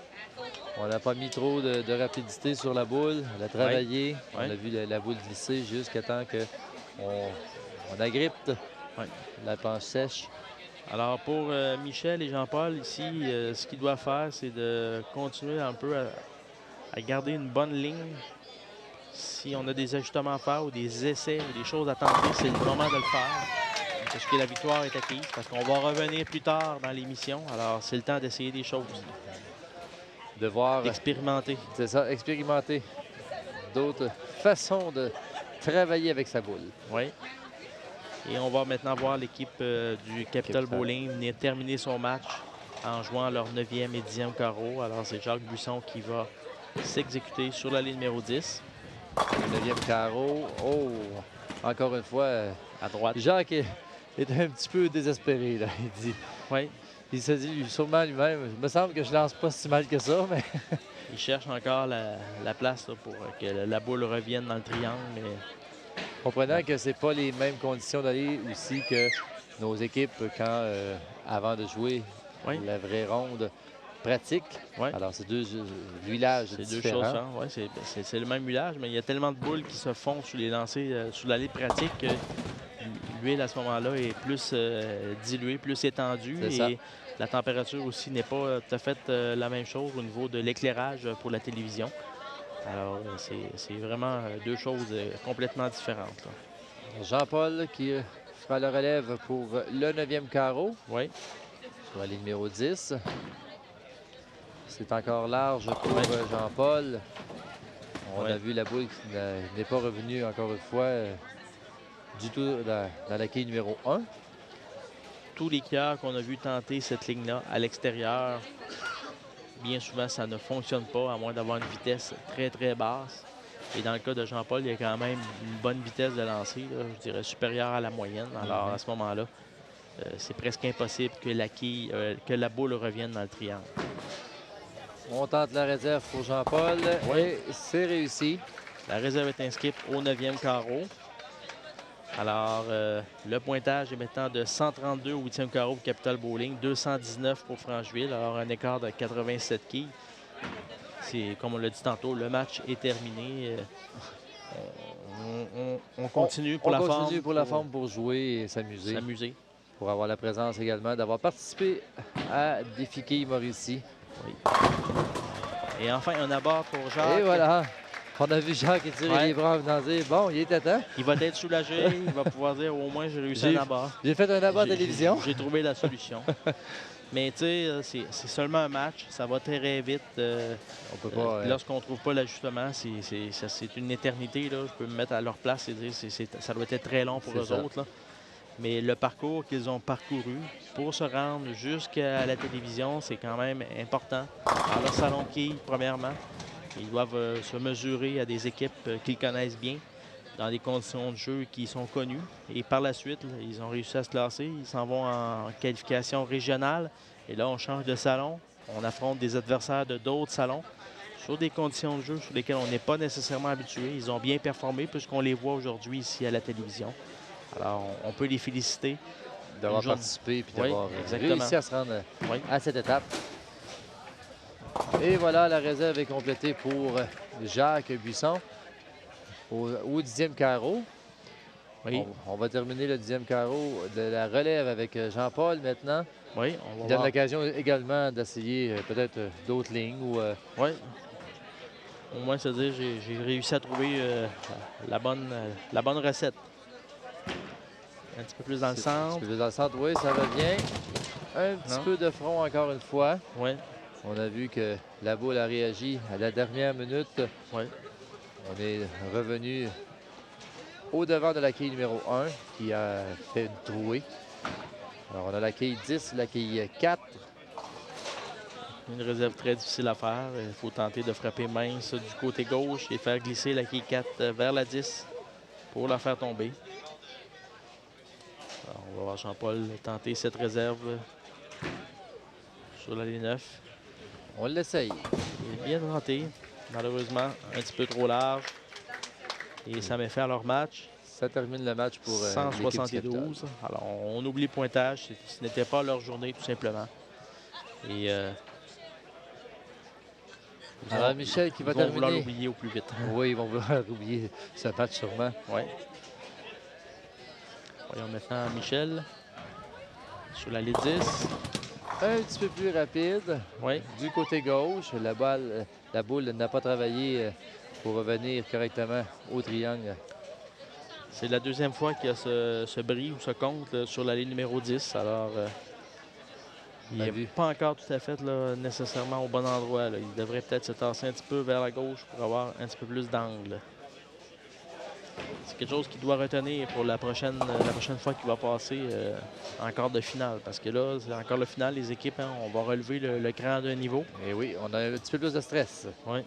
on n'a pas mis trop de rapidité sur la boule. Elle a travaillé. Oui. On a vu la boule glisser jusqu'à temps qu'on agrippe Oui. la planche sèche. Alors pour Michel et Jean-Paul, ici, ce qu'ils doivent faire, c'est de continuer un peu à garder une bonne ligne. Si on a des ajustements à faire ou des essais ou des choses à tenter, c'est le moment de le faire. Parce que la victoire est acquise. Parce qu'on va revenir plus tard dans l'émission. Alors, c'est le temps d'essayer des choses, De voir, d'expérimenter. c'est ça, expérimenter d'autres façons de travailler avec sa boule. Oui. Et on va maintenant voir l'équipe du Capital Bowling venir terminer son match en jouant leur 9e et 10e carreau. Alors, c'est Jacques Buisson qui va s'exécuter sur la ligne numéro 10. Le 9e carreau. Oh! Encore une fois, À droite. Jacques est un petit peu désespéré, là. Il dit. Oui. Il se dit sûrement lui-même. Il me semble que je lance pas si mal que ça, mais. Il cherche encore la place là, pour que la boule revienne dans le triangle. Mais Comprenant que c'est pas les mêmes conditions d'aller aussi que nos équipes quand, avant de jouer Oui. la vraie ronde, pratiquent. Oui. Alors, c'est deux huilages c'est deux différents. choses. Ouais, c'est le même huilage, mais il y a tellement de boules qui se font sous les lancers, sous la ligne pratique, que l'huile à ce moment-là est plus diluée, plus étendue. C'est ça. Et la température aussi n'est pas tout à fait la même chose au niveau de l'éclairage pour la télévision. Alors, c'est vraiment deux choses complètement différentes, là. Jean-Paul qui fera le relève pour le 9e carreau Oui. sur la ligne numéro 10. C'est encore large pour Ouais. Jean-Paul. On Ouais. a vu la boule qui n'est pas revenue encore une fois du tout dans la quille numéro 1. Tous les skieurs qu'on a vu tenter cette ligne-là à l'extérieur, bien souvent, ça ne fonctionne pas, à moins d'avoir une vitesse très, très basse. Et dans le cas de Jean-Paul, il y a quand même une bonne vitesse de lancer, là, je dirais supérieure à la moyenne. Alors, à ce moment-là, c'est presque impossible que que la boule revienne dans le triangle. On tente la réserve pour Jean-Paul. Oui. Et c'est réussi. La réserve est inscrite au 9e carreau. Alors, le pointage est maintenant de 132 au 8e carreau pour Capital Bowling, 219 pour Francheville. Alors, un écart de 87 quilles. C'est, comme on l'a dit tantôt, le match est terminé. On continue pour la forme. On continue pour la forme pour jouer et s'amuser. S'amuser. Pour avoir la présence également, d'avoir participé à Défi Quilles Mauricie. Oui. Et enfin, un abat pour Jacques. Et voilà. On a vu Jacques étirer les bras en venant dire bon, il était temps. Il va être soulagé. Il va pouvoir dire au moins j'ai réussi un abat. J'ai fait un abat à télévision. J'ai trouvé la solution. Mais tu sais, c'est seulement un match. Ça va très vite. On peut pas. Lorsqu'on ne trouve pas l'ajustement, c'est une éternité, là. Je peux me mettre à leur place et dire ça doit être très long pour eux autres, là. Mais le parcours qu'ils ont parcouru pour se rendre jusqu'à la télévision, c'est quand même important. Dans le salon de quilles, premièrement, ils doivent se mesurer à des équipes qu'ils connaissent bien, dans des conditions de jeu qui sont connues. Et par la suite, là, ils ont réussi à se classer. Ils s'en vont en qualification régionale. Et là, on change de salon. On affronte des adversaires de d'autres salons sur des conditions de jeu sur lesquelles on n'est pas nécessairement habitué. Ils ont bien performé puisqu'on les voit aujourd'hui ici à la télévision. Alors, on peut les féliciter. D'avoir participé et d'avoir réussi à se rendre à cette étape. Et voilà, la réserve est complétée pour Jacques Buisson au 10e carreau. Oui. On va terminer le 10e carreau de la relève avec Jean-Paul maintenant. Oui, on va Il donne voir. l'occasion également d'essayer peut-être d'autres lignes. Oui. Au moins, c'est-à-dire j'ai réussi à trouver la bonne recette. Un petit peu plus dans le centre. Un petit peu plus dans le centre, oui, ça va bien. Un petit Non. peu de front encore une fois. Oui, On a vu que la boule a réagi à la dernière minute. oui. On est revenu au-devant de la quille numéro 1 qui a fait une trouée. Alors, on a la quille 10, la quille 4. Une réserve très difficile à faire. Il faut tenter de frapper mince du côté gauche et faire glisser la quille 4 vers la 10 pour la faire tomber. Alors, on va voir Jean-Paul tenter cette réserve sur la ligne 9. On l'essaye. Il est bien tenté. Malheureusement, un petit peu trop large. Et ça met fin à leur match. Ça termine le match pour l'équipe du Capital. 172. Alors, on oublie le pointage. Ce n'était pas leur journée, tout simplement. Et Alors, Michel qui va ils vont vouloir terminer. l'oublier au plus vite. Oui, ils vont vouloir oublier ce match sûrement. Oui. Voyons maintenant Michel sur la ligne 10. Un petit peu plus rapide. Oui. Du côté gauche, la boule n'a pas travaillé pour revenir correctement au triangle. C'est la deuxième fois qu'il y a ce bris ou ce compte là, sur la ligne numéro 10. Alors, il n'est pas encore tout à fait là, nécessairement au bon endroit. Là. Il devrait peut-être se tasser un petit peu vers la gauche pour avoir un petit peu plus d'angle. C'est quelque chose qu'il doit retenir pour la prochaine fois qu'il va passer en quart de finale. Parce que là, c'est encore le final, les équipes, hein, on va relever le cran d'un niveau. Et oui, on a un petit peu plus de stress. Oui.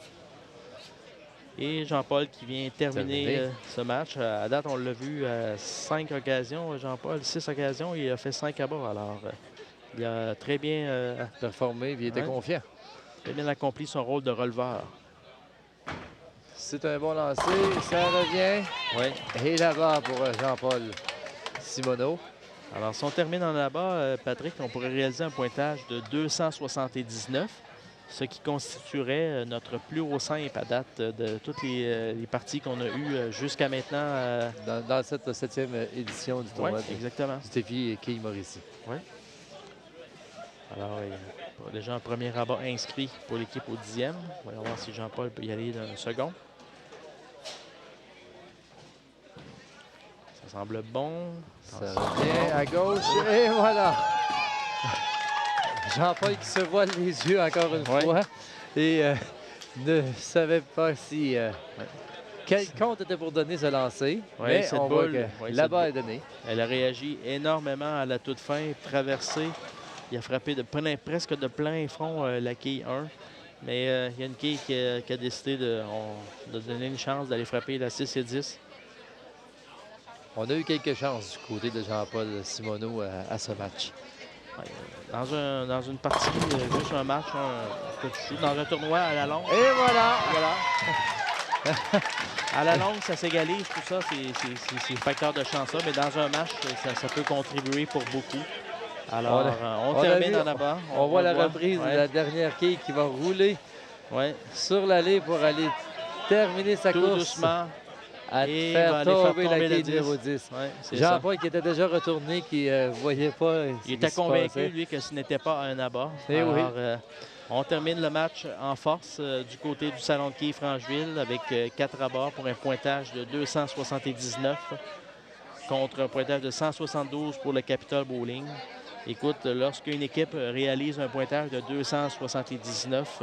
Et Jean-Paul qui vient terminer ce match. À date, on l'a vu à 5 occasions. Jean-Paul, 6 occasions, il a fait 5 à bas. Alors, il a très bien performé, il était confiant. Très bien accompli son rôle de releveur. C'est un bon lancer, ça revient. Oui. Et là-bas pour Jean-Paul Simoneau. Alors, si on termine en abat, Patrick, on pourrait réaliser un pointage de 279, ce qui constituerait notre plus haut simple à date de toutes les parties qu'on a eues jusqu'à maintenant. Dans cette 7e édition du tournoi. Oui, exactement. Du défi Quille Mauricie. Oui. Alors, il y a déjà un premier rabat inscrit pour l'équipe au 10e. Voyons voir si Jean-Paul peut y aller d'un second. Ça semble bon. Ça revient à gauche et voilà. Jean-Paul qui se voile les yeux encore une fois et ne savait pas si quel compte était pour donner ce lancer. Mais cette on boule, voit que là-bas est donné. Elle a réagi énormément à la toute fin, traversée. Il a frappé presque de plein front la quille 1. Mais il y a une quille qui a décidé de donner une chance d'aller frapper la 6 et 10. On a eu quelques chances du côté de Jean-Paul Simoneau à ce match. Dans une partie, juste un match, dans un tournoi à la longue. Et voilà! À la longue, ça s'égalise, tout ça, c'est facteur de chance. Mais dans un match, ça peut contribuer pour beaucoup. Alors, on termine en abat. On voit la reprise de la dernière quille qui va rouler sur l'allée pour aller terminer sa course. Doucement. À faire tomber la quille numéro 10. Jean-Paul qui était déjà retourné, qui ne voyait pas. Il était convaincu, lui, que ce n'était pas un abat. Alors, on termine le match en force du côté du Salon de quilles Francheville avec 4 abats pour un pointage de 279 contre un pointage de 172 pour le Capital Bowling. Écoute, lorsqu'une équipe réalise un pointage de 279,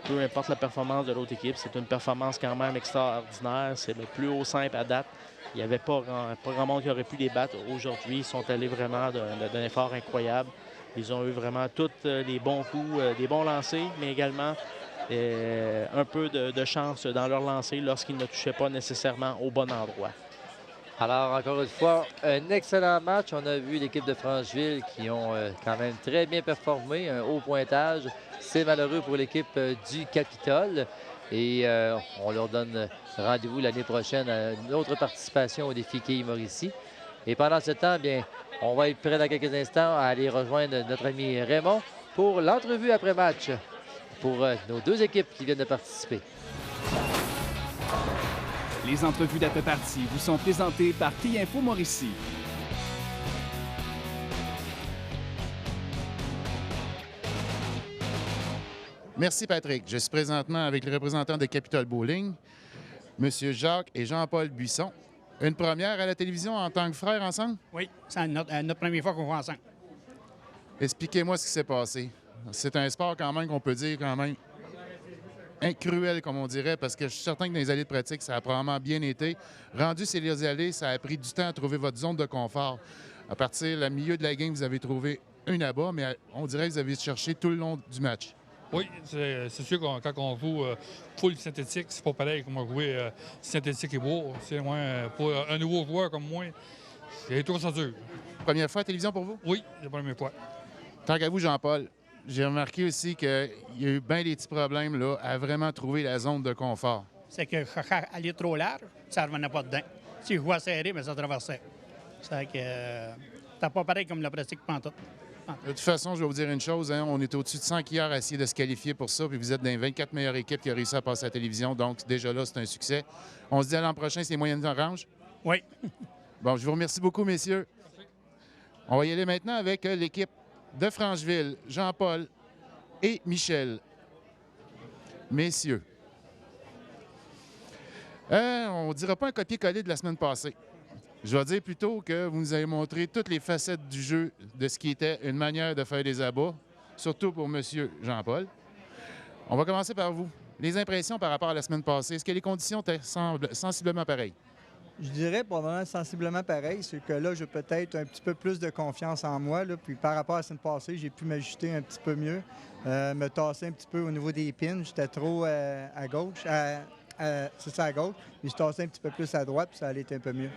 peu importe la performance de l'autre équipe, c'est une performance quand même extraordinaire. C'est le plus haut simple à date. Il n'y avait pas grand monde qui aurait pu les battre aujourd'hui. Ils sont allés vraiment d'un effort incroyable. Ils ont eu vraiment tous les bons coups, des bons lancers, mais également un peu de chance dans leur lancer lorsqu'ils ne touchaient pas nécessairement au bon endroit. Alors, encore une fois, un excellent match. On a vu l'équipe de Francheville qui ont quand même très bien performé, un haut pointage. C'est malheureux pour l'équipe du Capitole. Et on leur donne rendez-vous l'année prochaine à une autre participation au défi Quille Mauricie. Et pendant ce temps, bien, on va être prêt dans quelques instants à aller rejoindre notre ami Raymond pour l'entrevue après-match pour nos deux équipes qui viennent de participer. Les entrevues d'après-partie vous sont présentées par Quille Info Mauricie. Merci, Patrick. Je suis présentement avec les représentants de Capital Bowling, M. Jacques et Jean-Paul Buisson. Une première à la télévision en tant que frères ensemble? Oui, c'est notre première fois qu'on va ensemble. Expliquez-moi ce qui s'est passé. C'est un sport quand même qu'on peut dire quand même cruel, comme on dirait, parce que je suis certain que dans les allées de pratique, ça a probablement bien été. Rendu sur les allées, ça a pris du temps à trouver votre zone de confort. À partir du milieu de la game, vous avez trouvé un abat, mais on dirait que vous avez cherché tout le long du match. Oui, c'est sûr que quand on joue full synthétique, c'est pas pareil comme on jouait synthétique et bois. C'est moins pour un nouveau joueur comme moi, c'est trop ça dur. Première fois à la télévision pour vous? Oui, c'est la première fois. Tant qu'à vous, Jean-Paul, j'ai remarqué aussi qu'il y a eu bien des petits problèmes là, à vraiment trouver la zone de confort. C'est que aller trop large, ça ne revenait pas dedans. Si je jouais serré, bien, ça traversait. C'est que c'était pas pareil comme la pratique pantoute. De toute façon, je vais vous dire une chose, hein, on est au-dessus de 100 hier à essayer de se qualifier pour ça, puis vous êtes dans les 24 meilleures équipes qui ont réussi à passer à la télévision, donc déjà là, c'est un succès. On se dit à l'an prochain, c'est les moyennes oranges? Oui. Bon, je vous remercie beaucoup, messieurs. On va y aller maintenant avec l'équipe de Francheville, Jean-Paul et Michel. Messieurs, on ne dira pas un copier-coller de la semaine passée. Je vais dire plutôt que vous nous avez montré toutes les facettes du jeu de ce qui était une manière de faire des abats, surtout pour M. Jean-Paul. On va commencer par vous. Les impressions par rapport à la semaine passée, est-ce que les conditions étaient sensiblement pareilles? Je dirais probablement sensiblement pareil. C'est que là, j'ai peut-être un petit peu plus de confiance en moi. Là, puis par rapport à la semaine passée, j'ai pu m'ajuster un petit peu mieux, me tasser un petit peu au niveau des pins. J'étais trop à gauche, c'est ça à gauche, mais je tassais un petit peu plus à droite, puis ça allait être un peu mieux.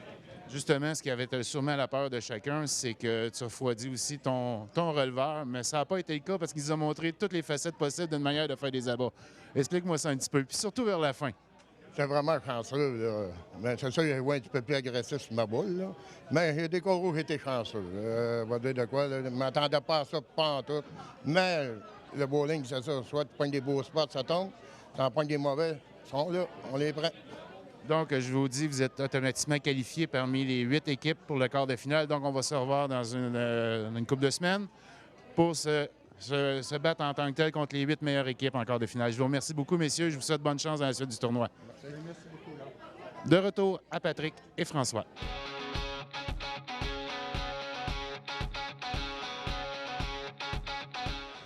Justement, ce qui avait sûrement la peur de chacun, c'est que tu as refroidi aussi ton releveur, mais ça n'a pas été le cas parce qu'ils ont montré toutes les facettes possibles d'une manière de faire des abats. Explique-moi ça un petit peu, puis surtout vers la fin. C'est vraiment chanceux, là. Mais c'est sûr, il est un petit peu plus agressif sur ma boule, là. Mais il y a des cours où j'étais chanceux. On va dire de quoi, là. Je ne m'attendais pas à ça, pas en tout. Mais le bowling, c'est ça. Soit tu pognes des beaux spots, ça tombe. Tu en pognes des mauvais, ils sont là, on les prend. Donc, je vous dis, vous êtes automatiquement qualifié parmi les 8 équipes pour le quart de finale. Donc, on va se revoir dans une couple de semaines pour se battre en tant que tel contre les 8 meilleures équipes en quart de finale. Je vous remercie beaucoup, messieurs. Je vous souhaite bonne chance dans la suite du tournoi. Merci beaucoup. Là. De retour à Patrick et François.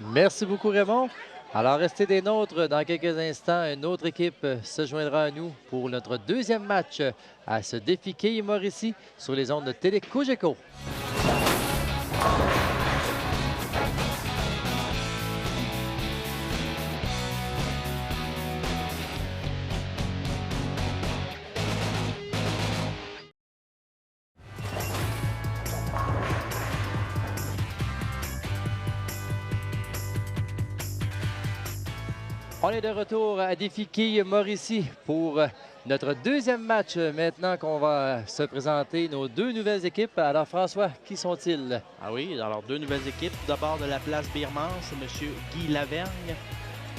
Merci beaucoup, Raymond. Alors, restez des nôtres. Dans quelques instants, une autre équipe se joindra à nous pour notre deuxième match à ce défi Quai Mauricie sur les ondes de Télé Cogeco. On est de retour à Défi Quai Mauricie pour notre deuxième match. Maintenant qu'on va se présenter nos deux nouvelles équipes. Alors François, qui sont-ils? Ah oui, alors deux nouvelles équipes. D'abord de la place Birmance, M. Guy Lavergne.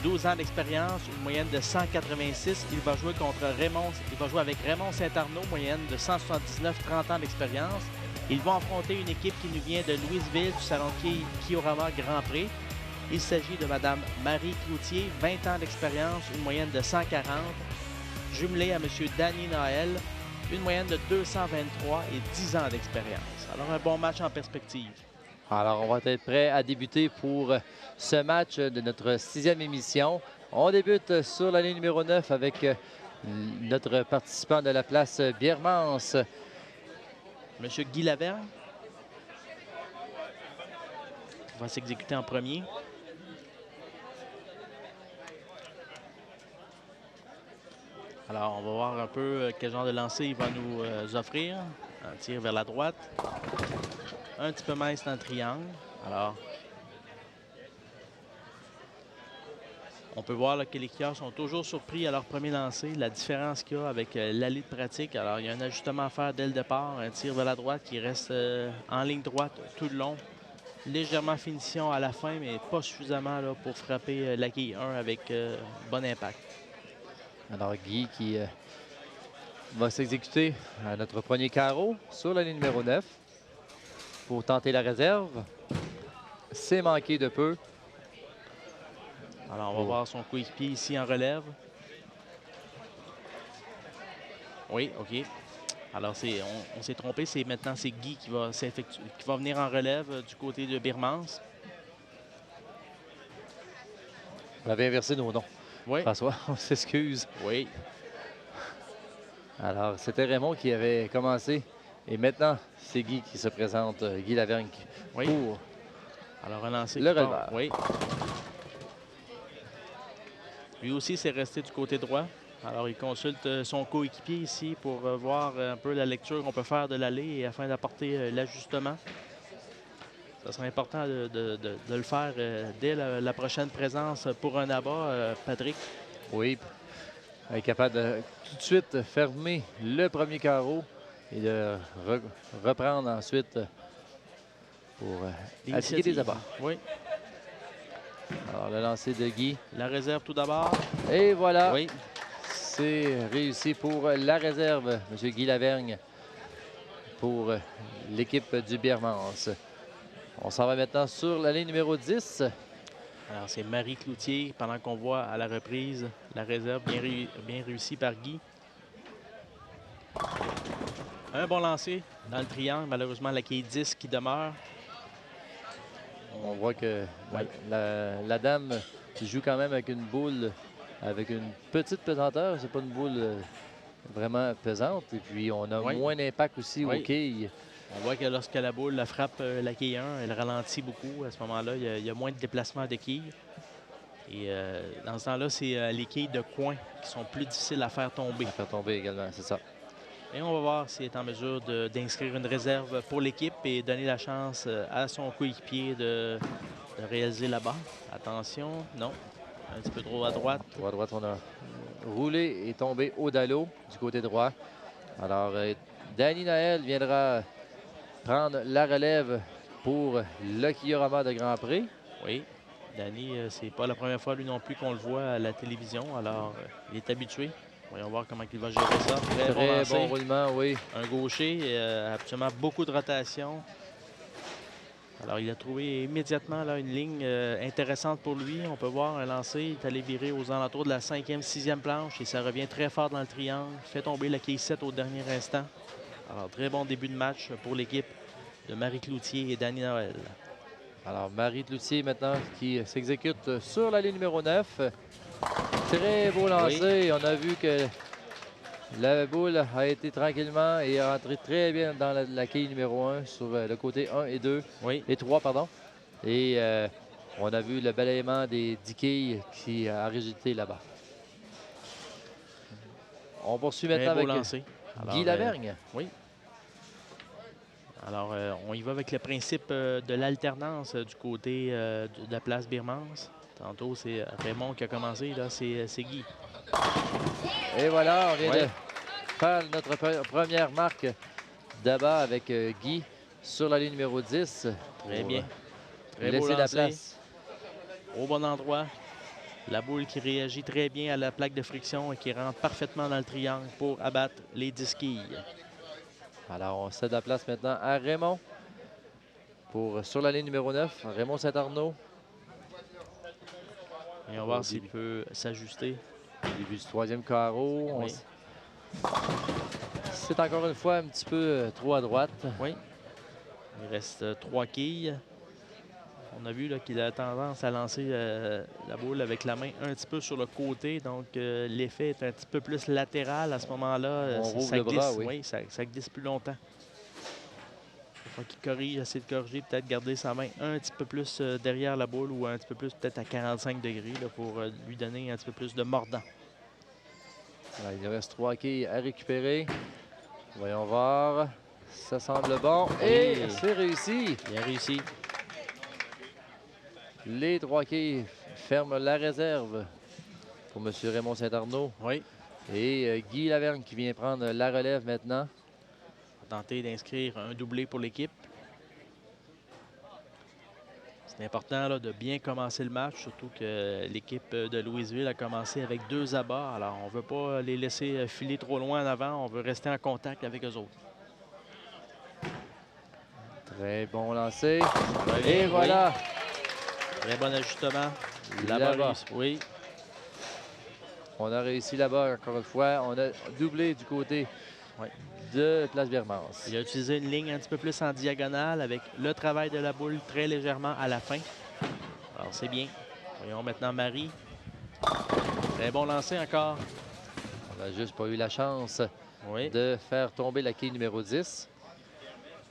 12 ans d'expérience, une moyenne de 186. Il va jouer avec Raymond Saint-Arnaud, moyenne de 179, 30 ans d'expérience. Ils vont affronter une équipe qui nous vient de Louisville, du salon Kiorama Grand Prix. Il s'agit de Mme Marie Cloutier, 20 ans d'expérience, une moyenne de 140. Jumelée à M. Danny Noël, une moyenne de 223 et 10 ans d'expérience. Alors, un bon match en perspective. Alors, on va être prêt à débuter pour ce match de notre 6e émission. On débute sur la ligne numéro 9 avec notre participant de la place Birmance. M. Guy Lavergne va s'exécuter en premier. Alors, on va voir un peu quel genre de lancer il va nous offrir. Un tir vers la droite. Un petit peu mince dans le triangle. Alors, on peut voir là, que les skieurs sont toujours surpris à leur premier lancer. La différence qu'il y a avec l'allée de pratique. Alors, il y a un ajustement à faire dès le départ. Un tir vers la droite qui reste en ligne droite tout le long. Légèrement finition à la fin, mais pas suffisamment là, pour frapper la quille 1 avec bon impact. Alors, Guy qui va s'exécuter à notre premier carreau sur la ligne numéro 9 pour tenter la réserve. C'est manqué de peu. Alors, on va voir son coéquipier ici en relève. Oui, OK. Alors, on s'est trompé. Maintenant, c'est Guy qui va venir en relève du côté de Birmance. On avait inversé nos noms. Oui. François, on s'excuse. Oui. Alors, c'était Raymond qui avait commencé. Et maintenant, c'est Guy qui se présente. Guy Lavergne Oui. pour Alors, un lancer le qui part. releveur. Oui. Lui aussi, c'est resté du côté droit. Alors, il consulte son coéquipier ici pour voir un peu la lecture qu'on peut faire de l'allée et afin d'apporter l'ajustement. Ça serait important de le faire dès la prochaine présence pour un abat, Patrick. Oui, être capable de tout de suite fermer le premier carreau et de reprendre ensuite pour appliquer des abats. Oui. Alors, le lancer de Guy. La réserve tout d'abord. Et voilà, Oui. c'est réussi pour la réserve, M. Guy Lavergne, pour l'équipe du Biermans. On s'en va maintenant sur la ligne numéro 10. Alors, c'est Marie Cloutier, pendant qu'on voit à la reprise la réserve bien réussie par Guy. Un bon lancer dans le triangle. Malheureusement, la quille 10 qui demeure. On voit que la dame joue quand même avec une boule avec une petite pesanteur. C'est pas une boule vraiment pesante. Et puis, on a moins d'impact aussi aux quilles. On voit que lorsque la boule la frappe la quille 1, elle ralentit beaucoup. À ce moment-là, il y a moins de déplacement de quilles. Et dans ce temps-là, c'est les quilles de coin qui sont plus difficiles à faire tomber. À faire tomber également, c'est ça. Et on va voir s'il est en mesure d'inscrire une réserve pour l'équipe et donner la chance à son coéquipier de réaliser la barre. Attention, non. Un petit peu trop à droite. À droite, on a roulé et tombé au dallo du côté droit. Alors, Danny Naël viendra prendre la relève pour le Kiorama de Grand Prix. Oui, Danny, c'est pas la première fois lui non plus qu'on le voit à la télévision. Alors, il est habitué. Voyons voir comment il va gérer ça. Très bon roulement, oui. Un gaucher, absolument beaucoup de rotation. Alors, il a trouvé immédiatement là, une ligne intéressante pour lui. On peut voir un lancer. Il est allé virer aux alentours de la 5e, 6e planche et ça revient très fort dans le triangle. Fait tomber la quille 7 au dernier instant. Alors, très bon début de match pour l'équipe de Marie Cloutier et Danny Noël. Alors, Marie Cloutier maintenant qui s'exécute sur la ligne numéro 9. Très beau lancer. Oui. On a vu que la boule a été tranquillement et est rentrée très bien dans la quille numéro 1 sur le côté 1 et 2. Oui. Et 3, pardon. Et on a vu le balayement des 10 quilles qui a résulté là-bas. On poursuit maintenant avec Guy Lavergne. Oui. Alors, on y va avec le principe de l'alternance du côté de la place Biermans. Tantôt, c'est Raymond qui a commencé. Là, c'est Guy. Et voilà, on vient de faire notre première marque d'abat avec Guy sur la ligne numéro 10. Très bien. Très laisser la place. Au bon endroit. La boule qui réagit très bien à la plaque de friction et qui rentre parfaitement dans le triangle pour abattre les 10 quilles. Alors, on cède la place maintenant à Raymond sur la ligne numéro 9. Raymond Saint-Arnaud. Et on va voir s'il peut s'ajuster. Début du 3e carreau. Oui. C'est encore une fois un petit peu trop à droite. Oui. Il reste 3 quilles. On a vu qu'il a tendance à lancer la boule avec la main un petit peu sur le côté. Donc, l'effet est un petit peu plus latéral à ce moment-là. On rouvre ça le glisse, bras, oui. Oui, ça glisse plus longtemps. Il faut qu'il corrige, essaie de corriger, peut-être garder sa main un petit peu plus derrière la boule ou un petit peu plus peut-être à 45 degrés là, pour lui donner un petit peu plus de mordant. Alors, il reste 3 quilles à récupérer. Voyons voir. Ça semble bon. Et c'est réussi. Bien réussi. Les 3 quilles ferment la réserve pour M. Raymond Saint-Arnaud. Oui. Et Guy Lavergne qui vient prendre la relève maintenant. Tenter d'inscrire un doublé pour l'équipe. C'est important là, de bien commencer le match, surtout que l'équipe de Louisville a commencé avec 2 abats. Alors, on ne veut pas les laisser filer trop loin en avant. On veut rester en contact avec eux autres. Très bon lancer. Et voilà. Oui. Très bon ajustement. Là-bas. Oui. On a réussi là-bas encore une fois. On a doublé du côté de Place Biermans. Il a utilisé une ligne un petit peu plus en diagonale avec le travail de la boule très légèrement à la fin. Alors, c'est bien. Voyons maintenant Marie. Très bon lancer encore. On n'a juste pas eu la chance Oui. de faire tomber la quille numéro 10.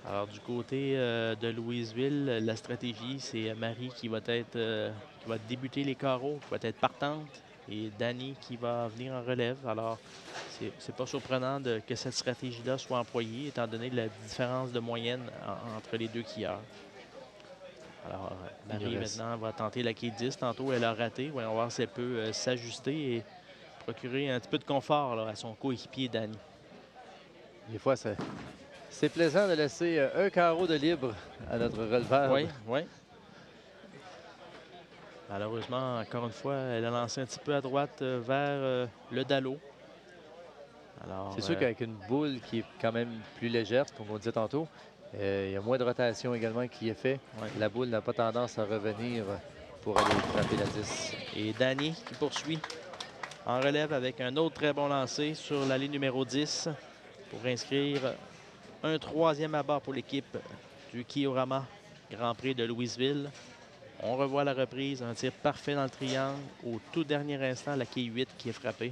Alors, du côté de Louisville, la stratégie, c'est Marie qui va débuter les carreaux, qui va être partante, et Danny qui va venir en relève. Alors, c'est pas surprenant que cette stratégie-là soit employée, étant donné la différence de moyenne entre les deux quilleurs. Alors, Marie, maintenant, va tenter la quille 10. Tantôt, elle a raté. Voyons voir si elle peut s'ajuster et procurer un petit peu de confort là, à son coéquipier Danny. Des fois, c'est plaisant de laisser un carreau de libre à notre releveur. Oui, oui. Malheureusement, encore une fois, elle a lancé un petit peu à droite vers le dallo. C'est sûr qu'avec une boule qui est quand même plus légère, comme on disait tantôt, il y a moins de rotation également qui est fait. Ouais. La boule n'a pas tendance à revenir pour aller frapper la 10. Et Danny qui poursuit en relève avec un autre très bon lancer sur la ligne numéro 10 pour inscrire un 3e abat pour l'équipe du Kiorama Grand Prix de Louisville. On revoit la reprise, un tir parfait dans le triangle. Au tout dernier instant, la quille 8 qui est frappée.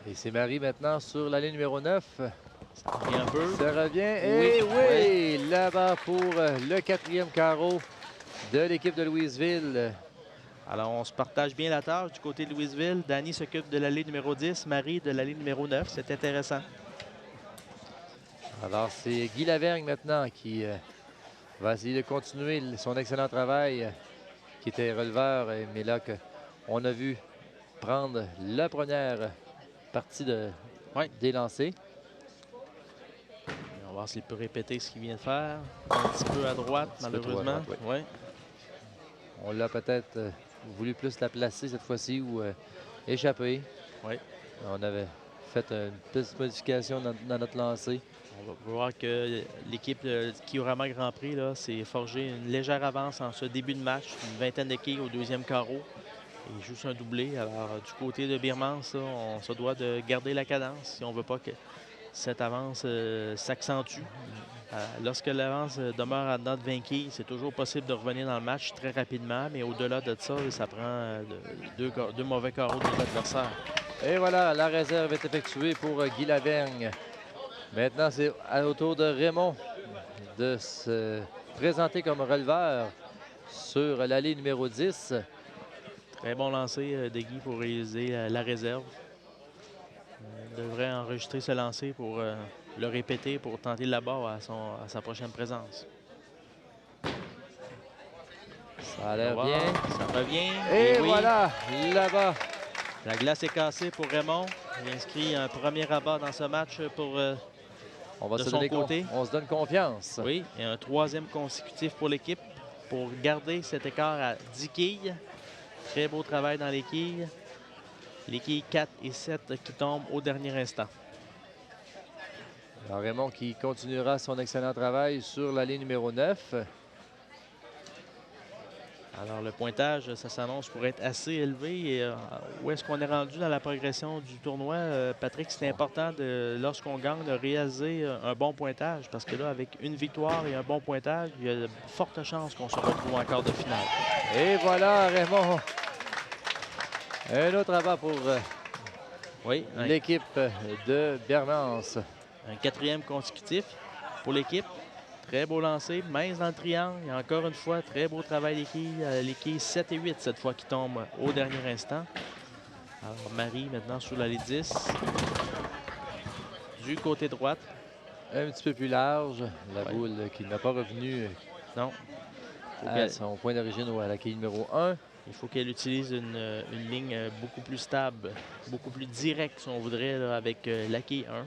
Et c'est Marie maintenant sur la ligne numéro 9. Ça revient un peu. Ça revient. Et oui, là-bas pour le 4e carreau de l'équipe de Louisville. Alors, on se partage bien la tâche du côté de Louisville. Danny s'occupe de la ligne numéro 10, Marie de la ligne numéro 9. C'est intéressant. Alors, c'est Guy Lavergne maintenant qui va essayer de continuer son excellent travail qui était releveur, mais là on a vu prendre la première partie des lancers. On va voir s'il peut répéter ce qu'il vient de faire. Un petit peu à droite, malheureusement. Oui. On l'a peut-être voulu plus la placer cette fois-ci ou échapper. Oui. On avait fait une petite modification dans notre lancer. On va voir que l'équipe Kiorama Grand Prix s'est forgé une légère avance en ce début de match, une vingtaine de quilles au 2e carreau. Et juste un doublé. Alors, du côté de Birmans, on se doit de garder la cadence si on ne veut pas que cette avance s'accentue. Lorsque l'avance demeure à notre 20 quilles, c'est toujours possible de revenir dans le match très rapidement, mais au-delà de ça, ça prend deux mauvais carreaux de l'adversaire. Et voilà, la réserve est effectuée pour Guy Lavergne. Maintenant, c'est au tour de Raymond de se présenter comme releveur sur la ligne numéro 10. Très bon lancer de Guy pour réaliser la réserve. Il devrait enregistrer ce lancer pour le répéter, pour tenter là-bas à sa prochaine présence. Ça a l'air bien. Ça revient. Et voilà, là-bas. La glace est cassée pour Raymond. Il inscrit un premier abat dans ce match pour on va de se son côté. On se donne confiance. Oui, et un 3e consécutif pour l'équipe pour garder cet écart à 10 quilles. Très beau travail dans les quilles. Les quilles 4 et 7 qui tombent au dernier instant. Alors Raymond qui continuera son excellent travail sur la ligne numéro 9. Alors le pointage, ça s'annonce pour être assez élevé. Et, où est-ce qu'on est rendu dans la progression du tournoi? Patrick, c'est important lorsqu'on gagne de réaliser un bon pointage. Parce que là, avec une victoire et un bon pointage, il y a de fortes chances qu'on se retrouve en quart de finale. Et voilà Raymond. Un autre abat pour l'équipe de Bernance. Un 4e consécutif pour l'équipe. Très beau lancer, mince dans le triangle. Et encore une fois, très beau travail des quilles. Les quilles 7 et 8 cette fois qui tombent au dernier instant. Alors Marie maintenant sur la ligne 10. Du côté droite. Un petit peu plus large. La boule qui n'a pas revenu à son point d'origine ou à la quille numéro 1. Il faut qu'elle utilise une ligne beaucoup plus stable, beaucoup plus directe, si on voudrait, là, avec la quille 1.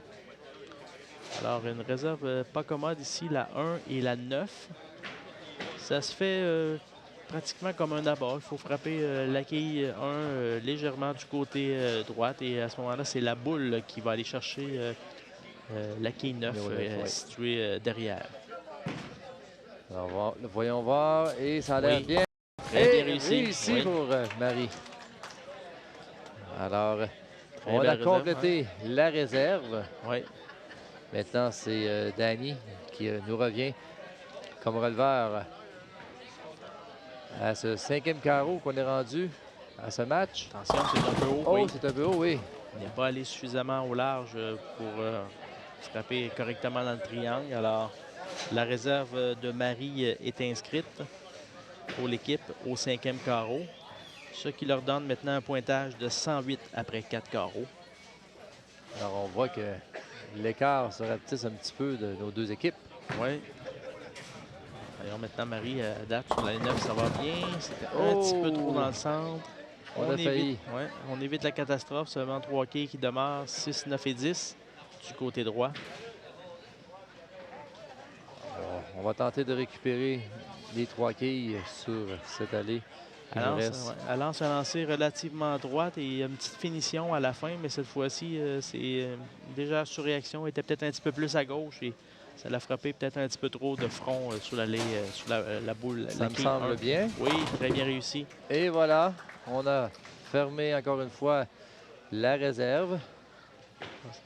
Alors, une réserve pas commode ici, la 1 et la 9. Ça se fait pratiquement comme un abat. Il faut frapper la quille 1 légèrement du côté droite. Et à ce moment-là, c'est la boule qui va aller chercher la quille 9 située derrière. Alors, voyons voir. Et ça a l'air bien. Très bien réussi. Pour Marie. Alors, on a complété la réserve. Oui. Maintenant, c'est Danny qui nous revient comme releveur à ce 5e carreau qu'on est rendu. à ce match. Attention, c'est un peu haut. Oh, oui. c'est un peu haut, oui. Il n'est pas allé suffisamment au large pour frapper correctement dans le triangle. Alors, la réserve de Marie est inscrite pour l'équipe au 5e carreau, ce qui leur donne maintenant un pointage de 108 après 4 carreaux. Alors, on voit que l'écart se rapetisse un petit peu de nos deux équipes. Oui. Voyons maintenant Marie à date sur la ligne 9, ça va bien. C'était un petit peu trop dans le centre. On a failli. On évite la catastrophe. Seulement 3 quilles qui demeurent 6, 9 et 10 du côté droit. On va tenter de récupérer les 3 quilles sur cette allée. Elle lance un lancer relativement droite et une petite finition à la fin, mais cette fois-ci, c'est déjà sur réaction, était peut-être un petit peu plus à gauche et ça l'a frappé peut-être un petit peu trop de front sur l'allée, sur la boule. Ça me semble bien. Oui, très bien réussi. Et voilà, on a fermé encore une fois la réserve.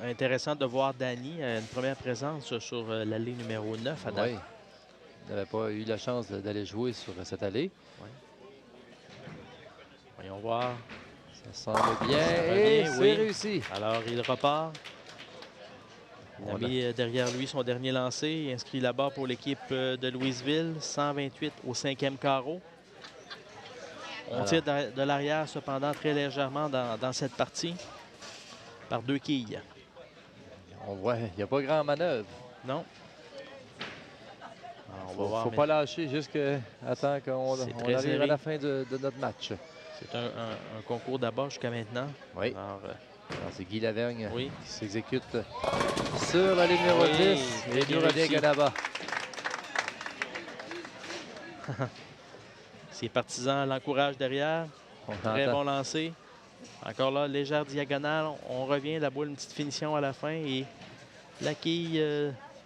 Intéressant de voir Danny, une première présence sur l'allée numéro 9 à date. Oui. Il n'avait pas eu la chance d'aller jouer sur cette allée. Oui. Voyons voir. Ça semble bien. Et c'est réussi. Alors, il repart. Il a mis derrière lui son dernier lancer. Il inscrit là-bas pour l'équipe de Louisville. 128 au 5e carreau. On tire de l'arrière, cependant, très légèrement dans cette partie. Par 2 quilles. On voit, il n'y a pas grand manœuvre. Non. Il ne faut pas lâcher jusqu'à temps qu'on arrive à la fin de notre match. C'est un concours d'abat jusqu'à maintenant. Oui. Alors, c'est Guy Lavergne qui s'exécute sur la ligne numéro 10. Et il revient Canada. Ses partisans l'encouragent derrière. Très bon lancer. Encore là, légère diagonale. On revient, la boule, une petite finition à la fin. Et la quille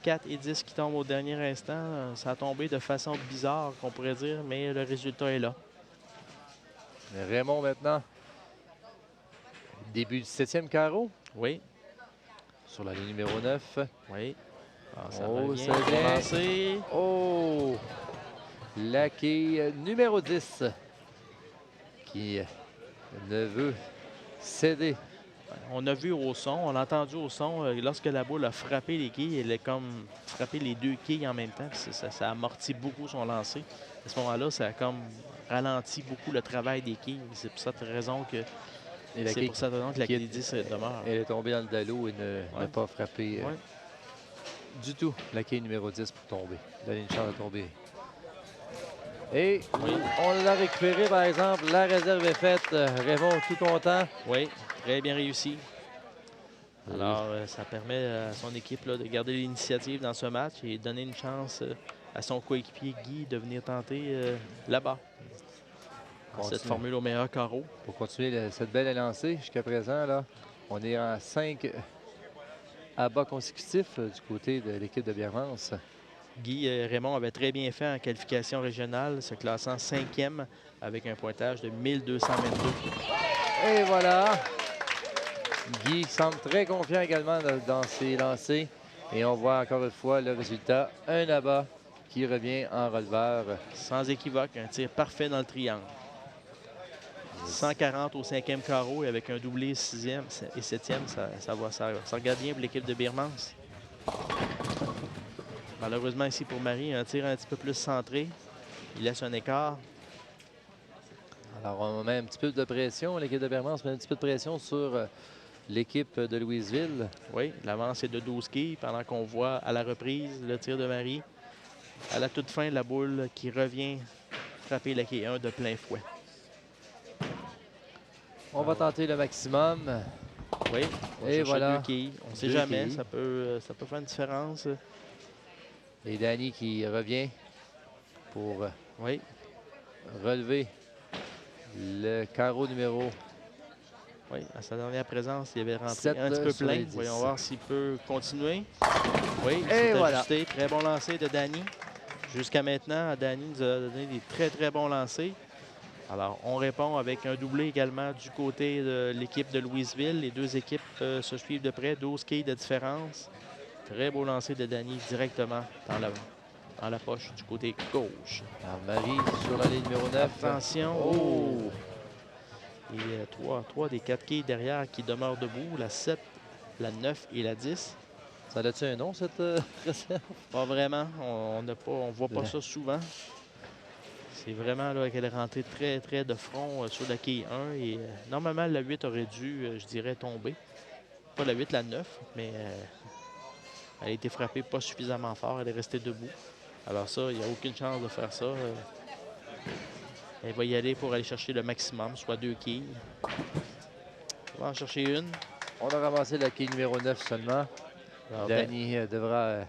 4 et 10 qui tombe au dernier instant. Ça a tombé de façon bizarre, qu'on pourrait dire, mais le résultat est là. Raymond maintenant. Début du 7e carreau. Oui. Sur la ligne numéro 9. Oui. Alors, ça c'est bien lancé. Oh! La quille numéro 10 qui ne veut céder. On a vu au son, on a entendu au son, lorsque la boule a frappé les quilles, elle a comme frappé les 2 quilles en même temps. Ça amortit beaucoup son lancer. À ce moment-là, ça a comme ralenti beaucoup le travail des quilles. C'est pour cette raison que la quille 10 demeure. Elle est tombée dans le dallo et n'a pas frappé du tout la quille numéro 10 pour tomber. Elle a une chance de tomber. Et on l'a récupéré, par exemple. La réserve est faite. Raymond, tout content. Oui, très bien réussi. Alors, ça permet à son équipe là, de garder l'initiative dans ce match et donner une chance à son coéquipier Guy de venir tenter là-bas. Cette formule au meilleur carreau. Pour continuer cette belle lancée jusqu'à présent, là, on est en 5 abats consécutifs du côté de l'équipe de Biermans. Guy Raymond avait très bien fait en qualification régionale, se classant 5e avec un pointage de 1222. Et voilà! Guy semble très confiant également dans ses lancers. Et on voit encore une fois le résultat. Un abat qui revient en releveur. Sans équivoque, un tir parfait dans le triangle. 140 au 5e carreau et avec un doublé 6e et 7e, ça regarde bien pour l'équipe de Biermans. Malheureusement ici pour Marie, un tir un petit peu plus centré. Il laisse un écart. Alors on met un petit peu de pression. L'équipe de Biermans met un petit peu de pression sur l'équipe de Louisville. Oui, l'avance est de 12 quilles pendant qu'on voit à la reprise le tir de Marie. À la toute fin, la boule qui revient frapper la quille 1 de plein fouet. On va tenter le maximum. Oui, et voilà. 2 quilles. On ne sait jamais, ça peut faire une différence. Et Danny qui revient pour relever le carreau numéro. Oui, à sa dernière présence, il avait rentré un petit peu plein. Voyons voir s'il peut continuer. Oui, c'est ajusté. Très bon lancer de Danny. Jusqu'à maintenant, Danny nous a donné des très, très bons lancers. Alors, on répond avec un doublé également du côté de l'équipe de Louisville. Les deux équipes se suivent de près, 12 quilles de différence. Très beau lancer de Danny directement dans la poche du côté gauche. Alors, Marie sur la ligne numéro 9. Attention. Oh! Et trois des 4 quilles derrière qui demeurent debout, la 7, la 9 et la 10. Ça a-tu un nom, cette réserve? Pas vraiment, on voit pas ça souvent. C'est vraiment là qu'elle est rentrée très, très de front sur la quille 1. Et normalement, la 8 aurait dû, je dirais, tomber. Pas la 8, la 9, mais elle a été frappée pas suffisamment fort. Elle est restée debout. Alors ça, il n'y a aucune chance de faire ça. Elle va y aller pour aller chercher le maximum, soit 2 quilles. On va en chercher une. On a ramassé la quille numéro 9 seulement. Alors, Danny devra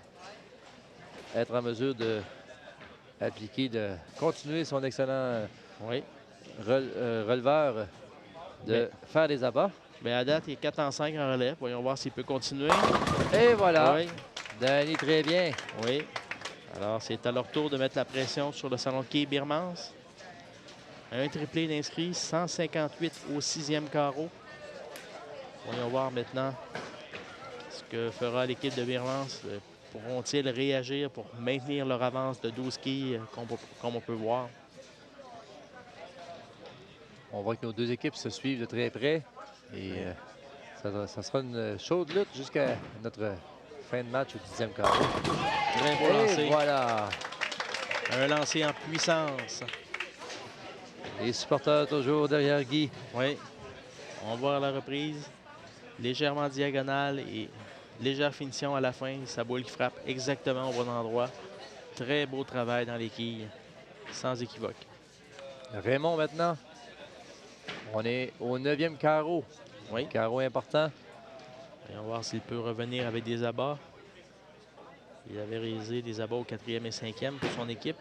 être en mesure de continuer son excellent oui. releveur, de faire des abats. Mais à date, il est 4 en 5 en relève. Voyons voir s'il peut continuer. Et voilà. Oui. Danny, très bien. Oui. Alors, c'est à leur tour de mettre la pression sur le salon de quilles Birmans. Un triplé d'inscrits, 158 au 6e carreau. Voyons voir maintenant ce que fera l'équipe de Birmans. Pourront-ils réagir pour maintenir leur avance de 12 quilles, comme on peut voir? On voit que nos deux équipes se suivent de très près. Et ça sera une chaude lutte jusqu'à notre fin de match au 10e carreau. Très beau lancer. Et voilà. Un lancer en puissance. Les supporters toujours derrière Guy. Oui. On va à la reprise. Légèrement diagonale et légère finition à la fin. Sa boule qui frappe exactement au bon endroit. Très beau travail dans les quilles. Sans équivoque. Raymond maintenant. On est au 9e carreau. Oui. Carreau important. Voyons voir s'il peut revenir avec des abats. Il avait réalisé des abats au 4e et 5e pour son équipe.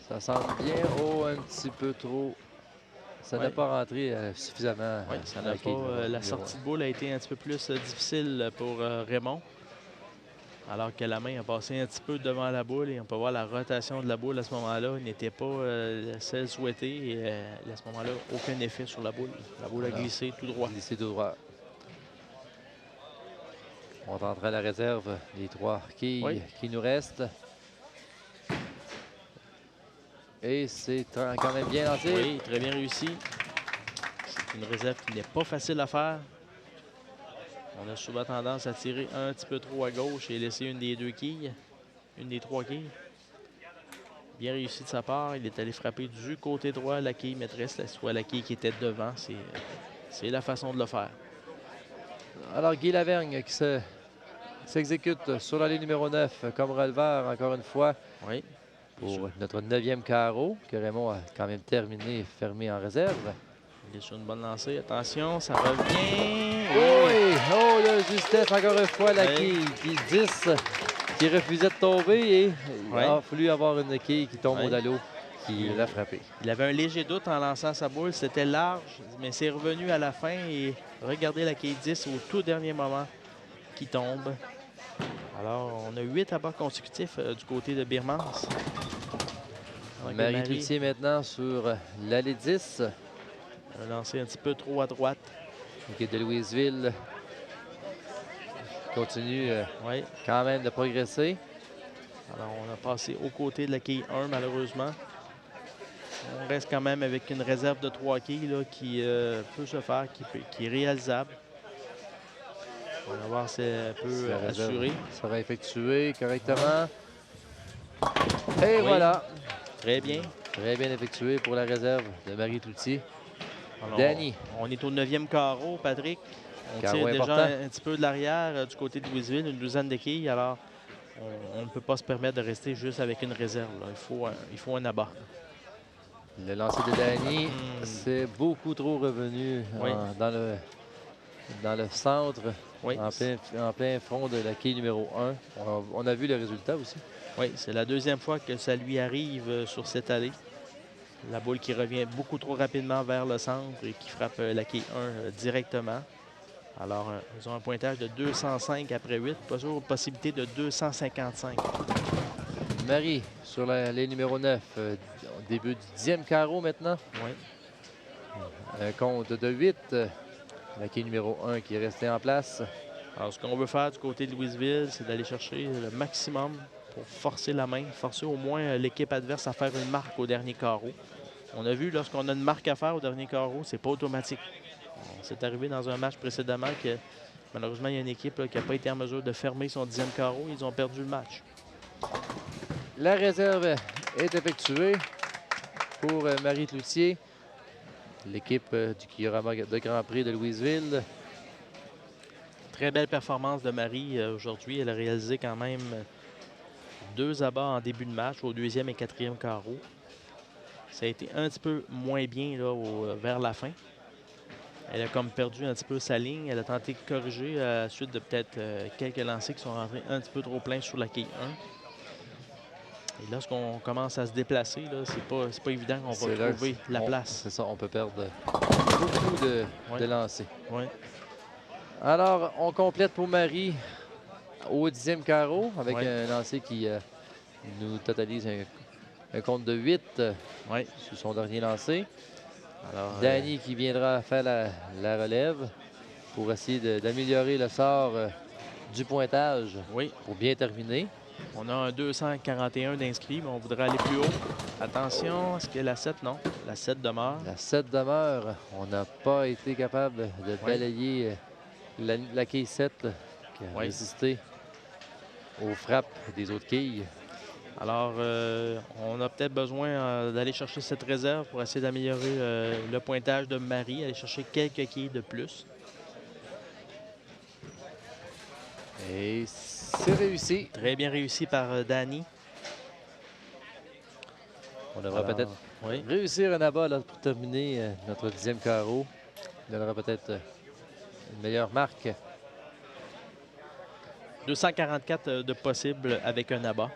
Ça semble bien. Oh, un petit peu trop. Ça n'a pas rentré suffisamment. Oui, ça n'a pas. La sortie de boule a été un petit peu plus difficile pour Raymond. Alors que la main a passé un petit peu devant la boule et on peut voir la rotation de la boule à ce moment-là. Il n'était pas celle souhaitée et à ce moment-là, aucun effet sur la boule. La boule a glissé tout droit. Glissé tout droit. On tentera à la réserve les 3 quilles qui nous restent. Et c'est quand même bien lancé. Oui, très bien réussi. C'est une réserve qui n'est pas facile à faire. On a souvent tendance à tirer un petit peu trop à gauche et laisser une des 2 quilles. Une des 3 quilles. Bien réussi de sa part. Il est allé frapper du côté droit la quille maîtresse, soit la quille qui était devant. C'est la façon de le faire. Alors, Guy Lavergne qui s'exécute sur la ligne numéro 9 comme releveur, encore une fois. Oui. Pour notre 9e carreau, que Raymond a quand même terminé et fermé en réserve. Il est sur une bonne lancée. Attention, ça revient. Oui! Oh, la justesse, encore une fois, la quille qui 10 qui refusait de tomber et il a fallu avoir une quille qui tombe au dallo qui l'a frappé. Il avait un léger doute en lançant sa boule. C'était large, mais c'est revenu à la fin et regardez la quille 10 au tout dernier moment qui tombe. Alors, on a 8 abats consécutifs du côté de Birmans. Marie Cloutier maintenant sur l'allée 10. Un lancer un petit peu trop à droite. L'équipe de Louisville continue quand même de progresser. Alors, on a passé aux côtés de la quille 1, malheureusement. On reste quand même avec une réserve de 3 quilles là, qui peut se faire, qui est réalisable. On va voir si elle peut assurer. Ça va effectuer correctement. Et voilà. Très bien. Très bien effectué pour la réserve de Marie Cloutier. Alors, Danny. On est au 9e carreau, Patrick. On Carreau tire déjà important. un petit peu de l'arrière du côté de Louisville, une douzaine de quilles. Alors, on ne peut pas se permettre de rester juste avec une réserve. Là. Il faut un abat. Le lancer de Danny, c'est beaucoup trop revenu dans le centre, en plein fond de la quille numéro 1. On a vu le résultat aussi. Oui, c'est la 2e fois que ça lui arrive sur cette allée. La boule qui revient beaucoup trop rapidement vers le centre et qui frappe la quille 1 directement. Alors, ils ont un pointage de 205 après 8. Pas sûr, possibilité de 255. Marie sur la ligne numéro 9. Au début du 10e carreau maintenant. Oui. Un compte de 8. La quille numéro 1 qui est resté en place. Alors, ce qu'on veut faire du côté de Louisville, c'est d'aller chercher le maximum pour forcer la main, forcer au moins l'équipe adverse à faire une marque au dernier carreau. On a vu, lorsqu'on a une marque à faire au dernier carreau, c'est pas automatique. C'est arrivé dans un match précédemment que malheureusement, il y a une équipe là, qui n'a pas été en mesure de fermer son 10e carreau. Ils ont perdu le match. La réserve est effectuée pour Marie Cloutier, l'équipe du Kiorama de Grand Prix de Louisville. Très belle performance de Marie aujourd'hui. Elle a réalisé quand même 2 abats en début de match au 2e et 4e carreau. Ça a été un petit peu moins bien là, vers la fin. Elle a comme perdu un petit peu sa ligne. Elle a tenté de corriger à la suite de peut-être quelques lancers qui sont rentrés un petit peu trop pleins sur la quille 1. Et lorsqu'on commence à se déplacer, c'est pas évident qu'on va trouver la place. C'est ça, on peut perdre beaucoup de lancers. Oui. Alors, on complète pour Marie au 10e carreau avec un lancer qui nous totalise un compte de 8 sur son dernier lancer. Alors, Danny qui viendra faire la relève pour essayer d'améliorer le sort du pointage pour bien terminer. On a un 241 d'inscrits, mais on voudrait aller plus haut. Attention, est-ce que la 7? Non, la 7 demeure. La 7 demeure. On n'a pas été capable de balayer la quille 7 qui a résisté aux frappes des autres quilles. Alors, on a peut-être besoin d'aller chercher cette réserve pour essayer d'améliorer le pointage de Marie, aller chercher quelques quilles de plus. Et c'est réussi. Très bien réussi par Danny. On devrait peut-être réussir un abat là, pour terminer notre 10e carreau. Il donnera peut-être une meilleure marque. 244 de possible avec un abat.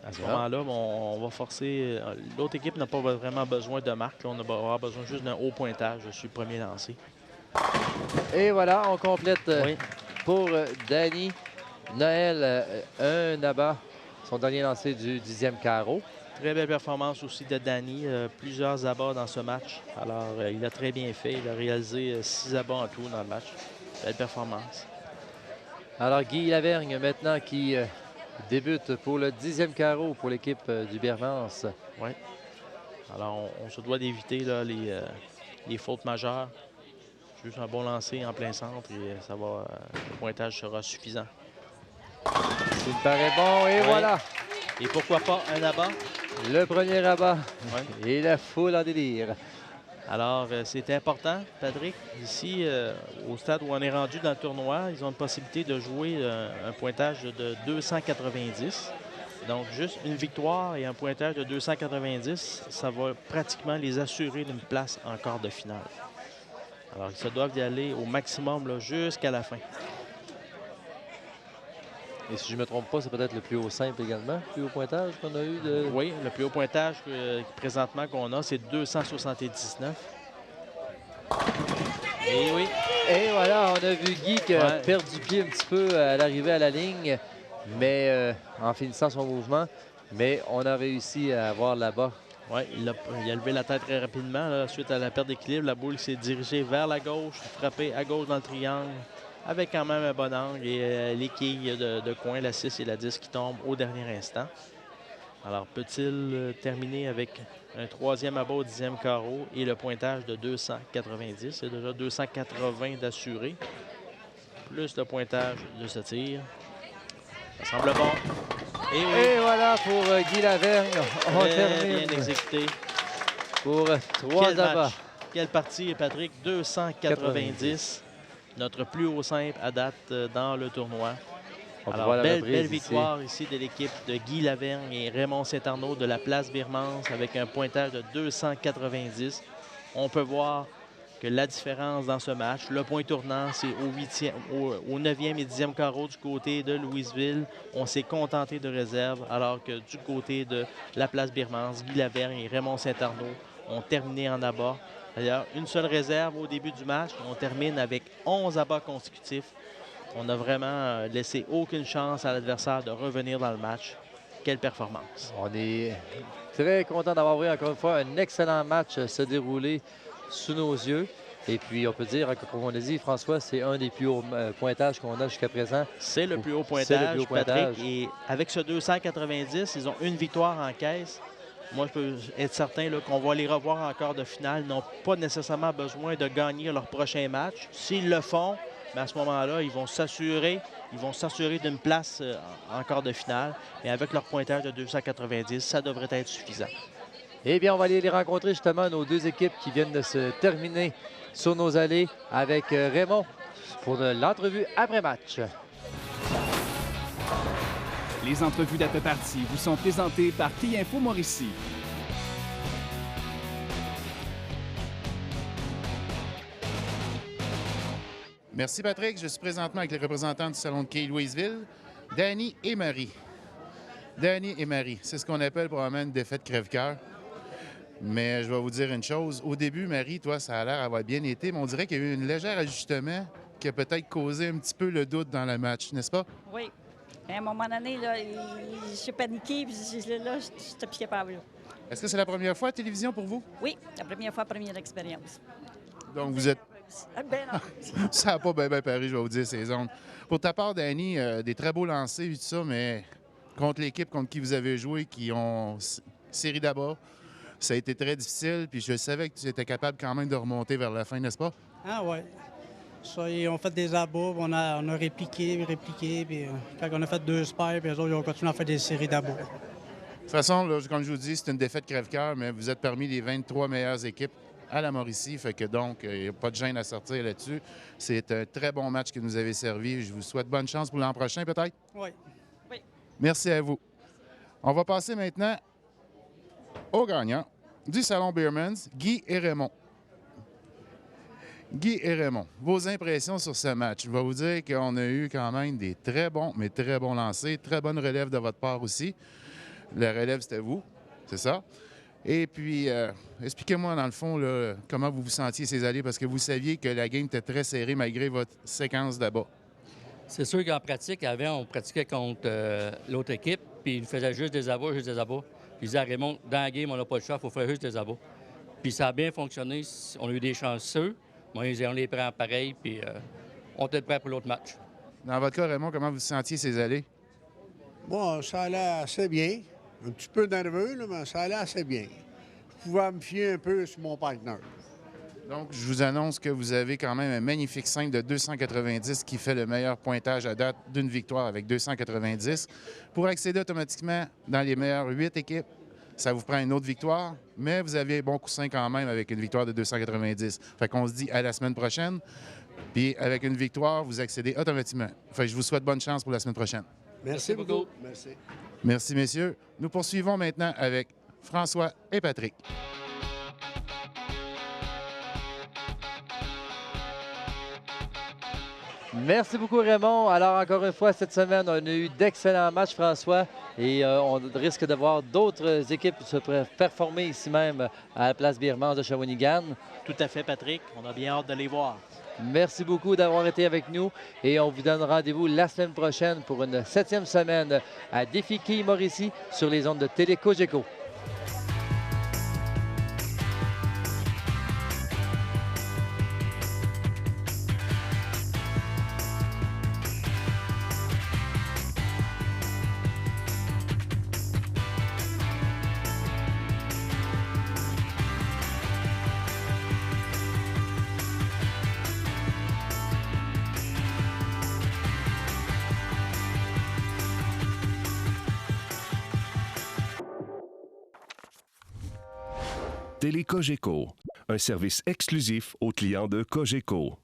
À ce moment-là, on va forcer. L'autre équipe n'a pas vraiment besoin de marque. Là, on aura besoin juste d'un haut pointage sur le premier lancé. Et voilà, on complète pour Danny. Noël, un abat, son dernier lancé du 10e carreau. Très belle performance aussi de Danny. Plusieurs abats dans ce match. Alors, il a très bien fait. Il a réalisé 6 abats en tout dans le match. Belle performance. Alors, Guy Lavergne maintenant qui débute pour le 10e carreau pour l'équipe du Bermance. Oui. Alors, on se doit d'éviter les fautes majeures. Juste un bon lancer en plein centre et ça va, le pointage sera suffisant. Il me paraît bon et voilà. Et pourquoi pas un abat? Le premier abat. Et la foule en délire. Alors, c'est important, Patrick. Ici, au stade où on est rendu dans le tournoi, ils ont une possibilité de jouer un pointage de 290. Donc, juste une victoire et un pointage de 290, ça va pratiquement les assurer d'une place en quart de finale. Alors, ils se doivent y aller au maximum jusqu'à la fin. Et si je ne me trompe pas, c'est peut-être le plus haut simple également, le plus haut pointage qu'on a eu de... Oui, le plus haut pointage présentement qu'on a, c'est 279. Et oui. Et voilà, on a vu Guy qui a perdu pied un petit peu à l'arrivée à la ligne, mais en finissant son mouvement. Mais on a réussi à avoir là-bas. Oui, il a levé la tête très rapidement. Là, suite à la perte d'équilibre, la boule s'est dirigée vers la gauche, frappée à gauche dans le triangle, avec quand même un bon angle et les quilles de coin, la 6 et la 10 qui tombent au dernier instant. Alors, peut-il terminer avec un 3e abat au 10e carreau et le pointage de 290? C'est déjà 280 d'assuré, plus le pointage de ce tir. Ça semble bon. Et voilà pour Guy Lavergne. On termine bien exécuté. Pour 3 abats. Quelle partie, Patrick? 290. Notre plus haut simple à date dans le tournoi. Alors, belle victoire ici de l'équipe de Guy Lavergne et Raymond Saint-Arnaud de la place Birmance avec un pointage de 290. On peut voir que la différence dans ce match, le point tournant, c'est au 9e et 10e carreau du côté de Louisville. On s'est contenté de réserve, alors que du côté de la place Birmance, Guy Lavergne et Raymond Saint-Arnaud ont terminé en abat. D'ailleurs, une seule réserve au début du match. On termine avec 11 abats consécutifs. On n'a vraiment laissé aucune chance à l'adversaire de revenir dans le match. Quelle performance. On est très content d'avoir vu encore une fois un excellent match se dérouler sous nos yeux. Et puis, on peut dire, comme on l'a dit, François, c'est un des plus hauts pointages qu'on a jusqu'à présent. C'est le plus haut pointage, Patrick. Et avec ce 290, ils ont une victoire en caisse. Moi, je peux être certain là, qu'on va les revoir en quart de finale. Ils n'ont pas nécessairement besoin de gagner leur prochain match. S'ils le font, à ce moment-là, ils vont s'assurer d'une place en quart de finale. Et avec leur pointage de 290, ça devrait être suffisant. Eh bien, on va aller les rencontrer justement, nos deux équipes qui viennent de se terminer sur nos allées avec Raymond pour l'entrevue après-match. Les entrevues d'après-partie vous sont présentées par T-Info Mauricie. Merci, Patrick. Je suis présentement avec les représentants du Salon de quai Louisville, Danny et Marie. Danny et Marie, c'est ce qu'on appelle probablement une défaite crève-cœur. Mais je vais vous dire une chose. Au début, Marie, toi, ça a l'air d'avoir bien été, mais on dirait qu'il y a eu un léger ajustement qui a peut-être causé un petit peu le doute dans le match, n'est-ce pas? Oui. À un moment donné, là, j'ai paniqué, puis là, je n'étais plus capable. Est-ce que c'est la première fois à la télévision pour vous? Oui, la première fois, première expérience. Donc, vous êtes... Ben non. Ça n'a pas bien paru, je vais vous dire, ces ondes. Pour ta part, Danny, des très beaux lancers, tout ça, mais contre l'équipe contre qui vous avez joué, qui ont série d'abord, ça a été très difficile, puis je savais que tu étais capable quand même de remonter vers la fin, n'est-ce pas? Ah ouais. Ça, on fait des abats, on a répliqué, puis quand on a fait 2 spares, puis les autres, ils ont continué à faire des séries d'abats. De toute façon, là, comme je vous dis, c'est une défaite crève-cœur, mais vous êtes parmi les 23 meilleures équipes à la Mauricie, fait que donc, il n'y a pas de gêne à sortir là-dessus. C'est un très bon match que nous avez servi. Je vous souhaite bonne chance pour l'an prochain, peut-être? Oui. Merci à vous. On va passer maintenant aux gagnants du Salon Beermans, Guy et Raymond. Guy et Raymond, vos impressions sur ce match. Je vais vous dire qu'on a eu quand même des très bons, mais très bons lancers. Très bonne relève de votre part aussi. La relève, c'était vous, c'est ça? Et puis, expliquez-moi dans le fond là, comment vous vous sentiez ces allées, parce que vous saviez que la game était très serrée malgré votre séquence d'abord. C'est sûr qu'en pratique, avant, on pratiquait contre l'autre équipe, puis ils faisaient juste des abats. Puis ils disaient à Raymond, dans la game, on n'a pas le choix, il faut faire juste des abats. Puis ça a bien fonctionné. On a eu des chanceux. Moi, on les prend pareil, puis on était prêts pour l'autre match. Dans votre cas, Raymond, comment vous sentiez ces allées? Bon, ça allait assez bien. Un petit peu nerveux, là, mais ça allait assez bien. Je pouvais me fier un peu sur mon partenaire. Donc, je vous annonce que vous avez quand même un magnifique 5 de 290 qui fait le meilleur pointage à date d'une victoire avec 290. Pour accéder automatiquement dans les meilleures 8 équipes, ça vous prend une autre victoire, mais vous avez un bon coussin quand même avec une victoire de 290. Fait qu'on se dit à la semaine prochaine, puis avec une victoire, vous accédez automatiquement. Fait que je vous souhaite bonne chance pour la semaine prochaine. Merci beaucoup. Merci. Merci, messieurs. Nous poursuivons maintenant avec François et Patrick. Merci beaucoup, Raymond. Alors, encore une fois, cette semaine, on a eu d'excellents matchs, François, et on risque de voir d'autres équipes se performer ici même à la place Beermans de Shawinigan. Tout à fait, Patrick. On a bien hâte de les voir. Merci beaucoup d'avoir été avec nous et on vous donne rendez-vous la semaine prochaine pour une 7e semaine à Défi Quai Mauricie sur les ondes de Télé Cogeco. Télé Cogeco, un service exclusif aux clients de Cogeco.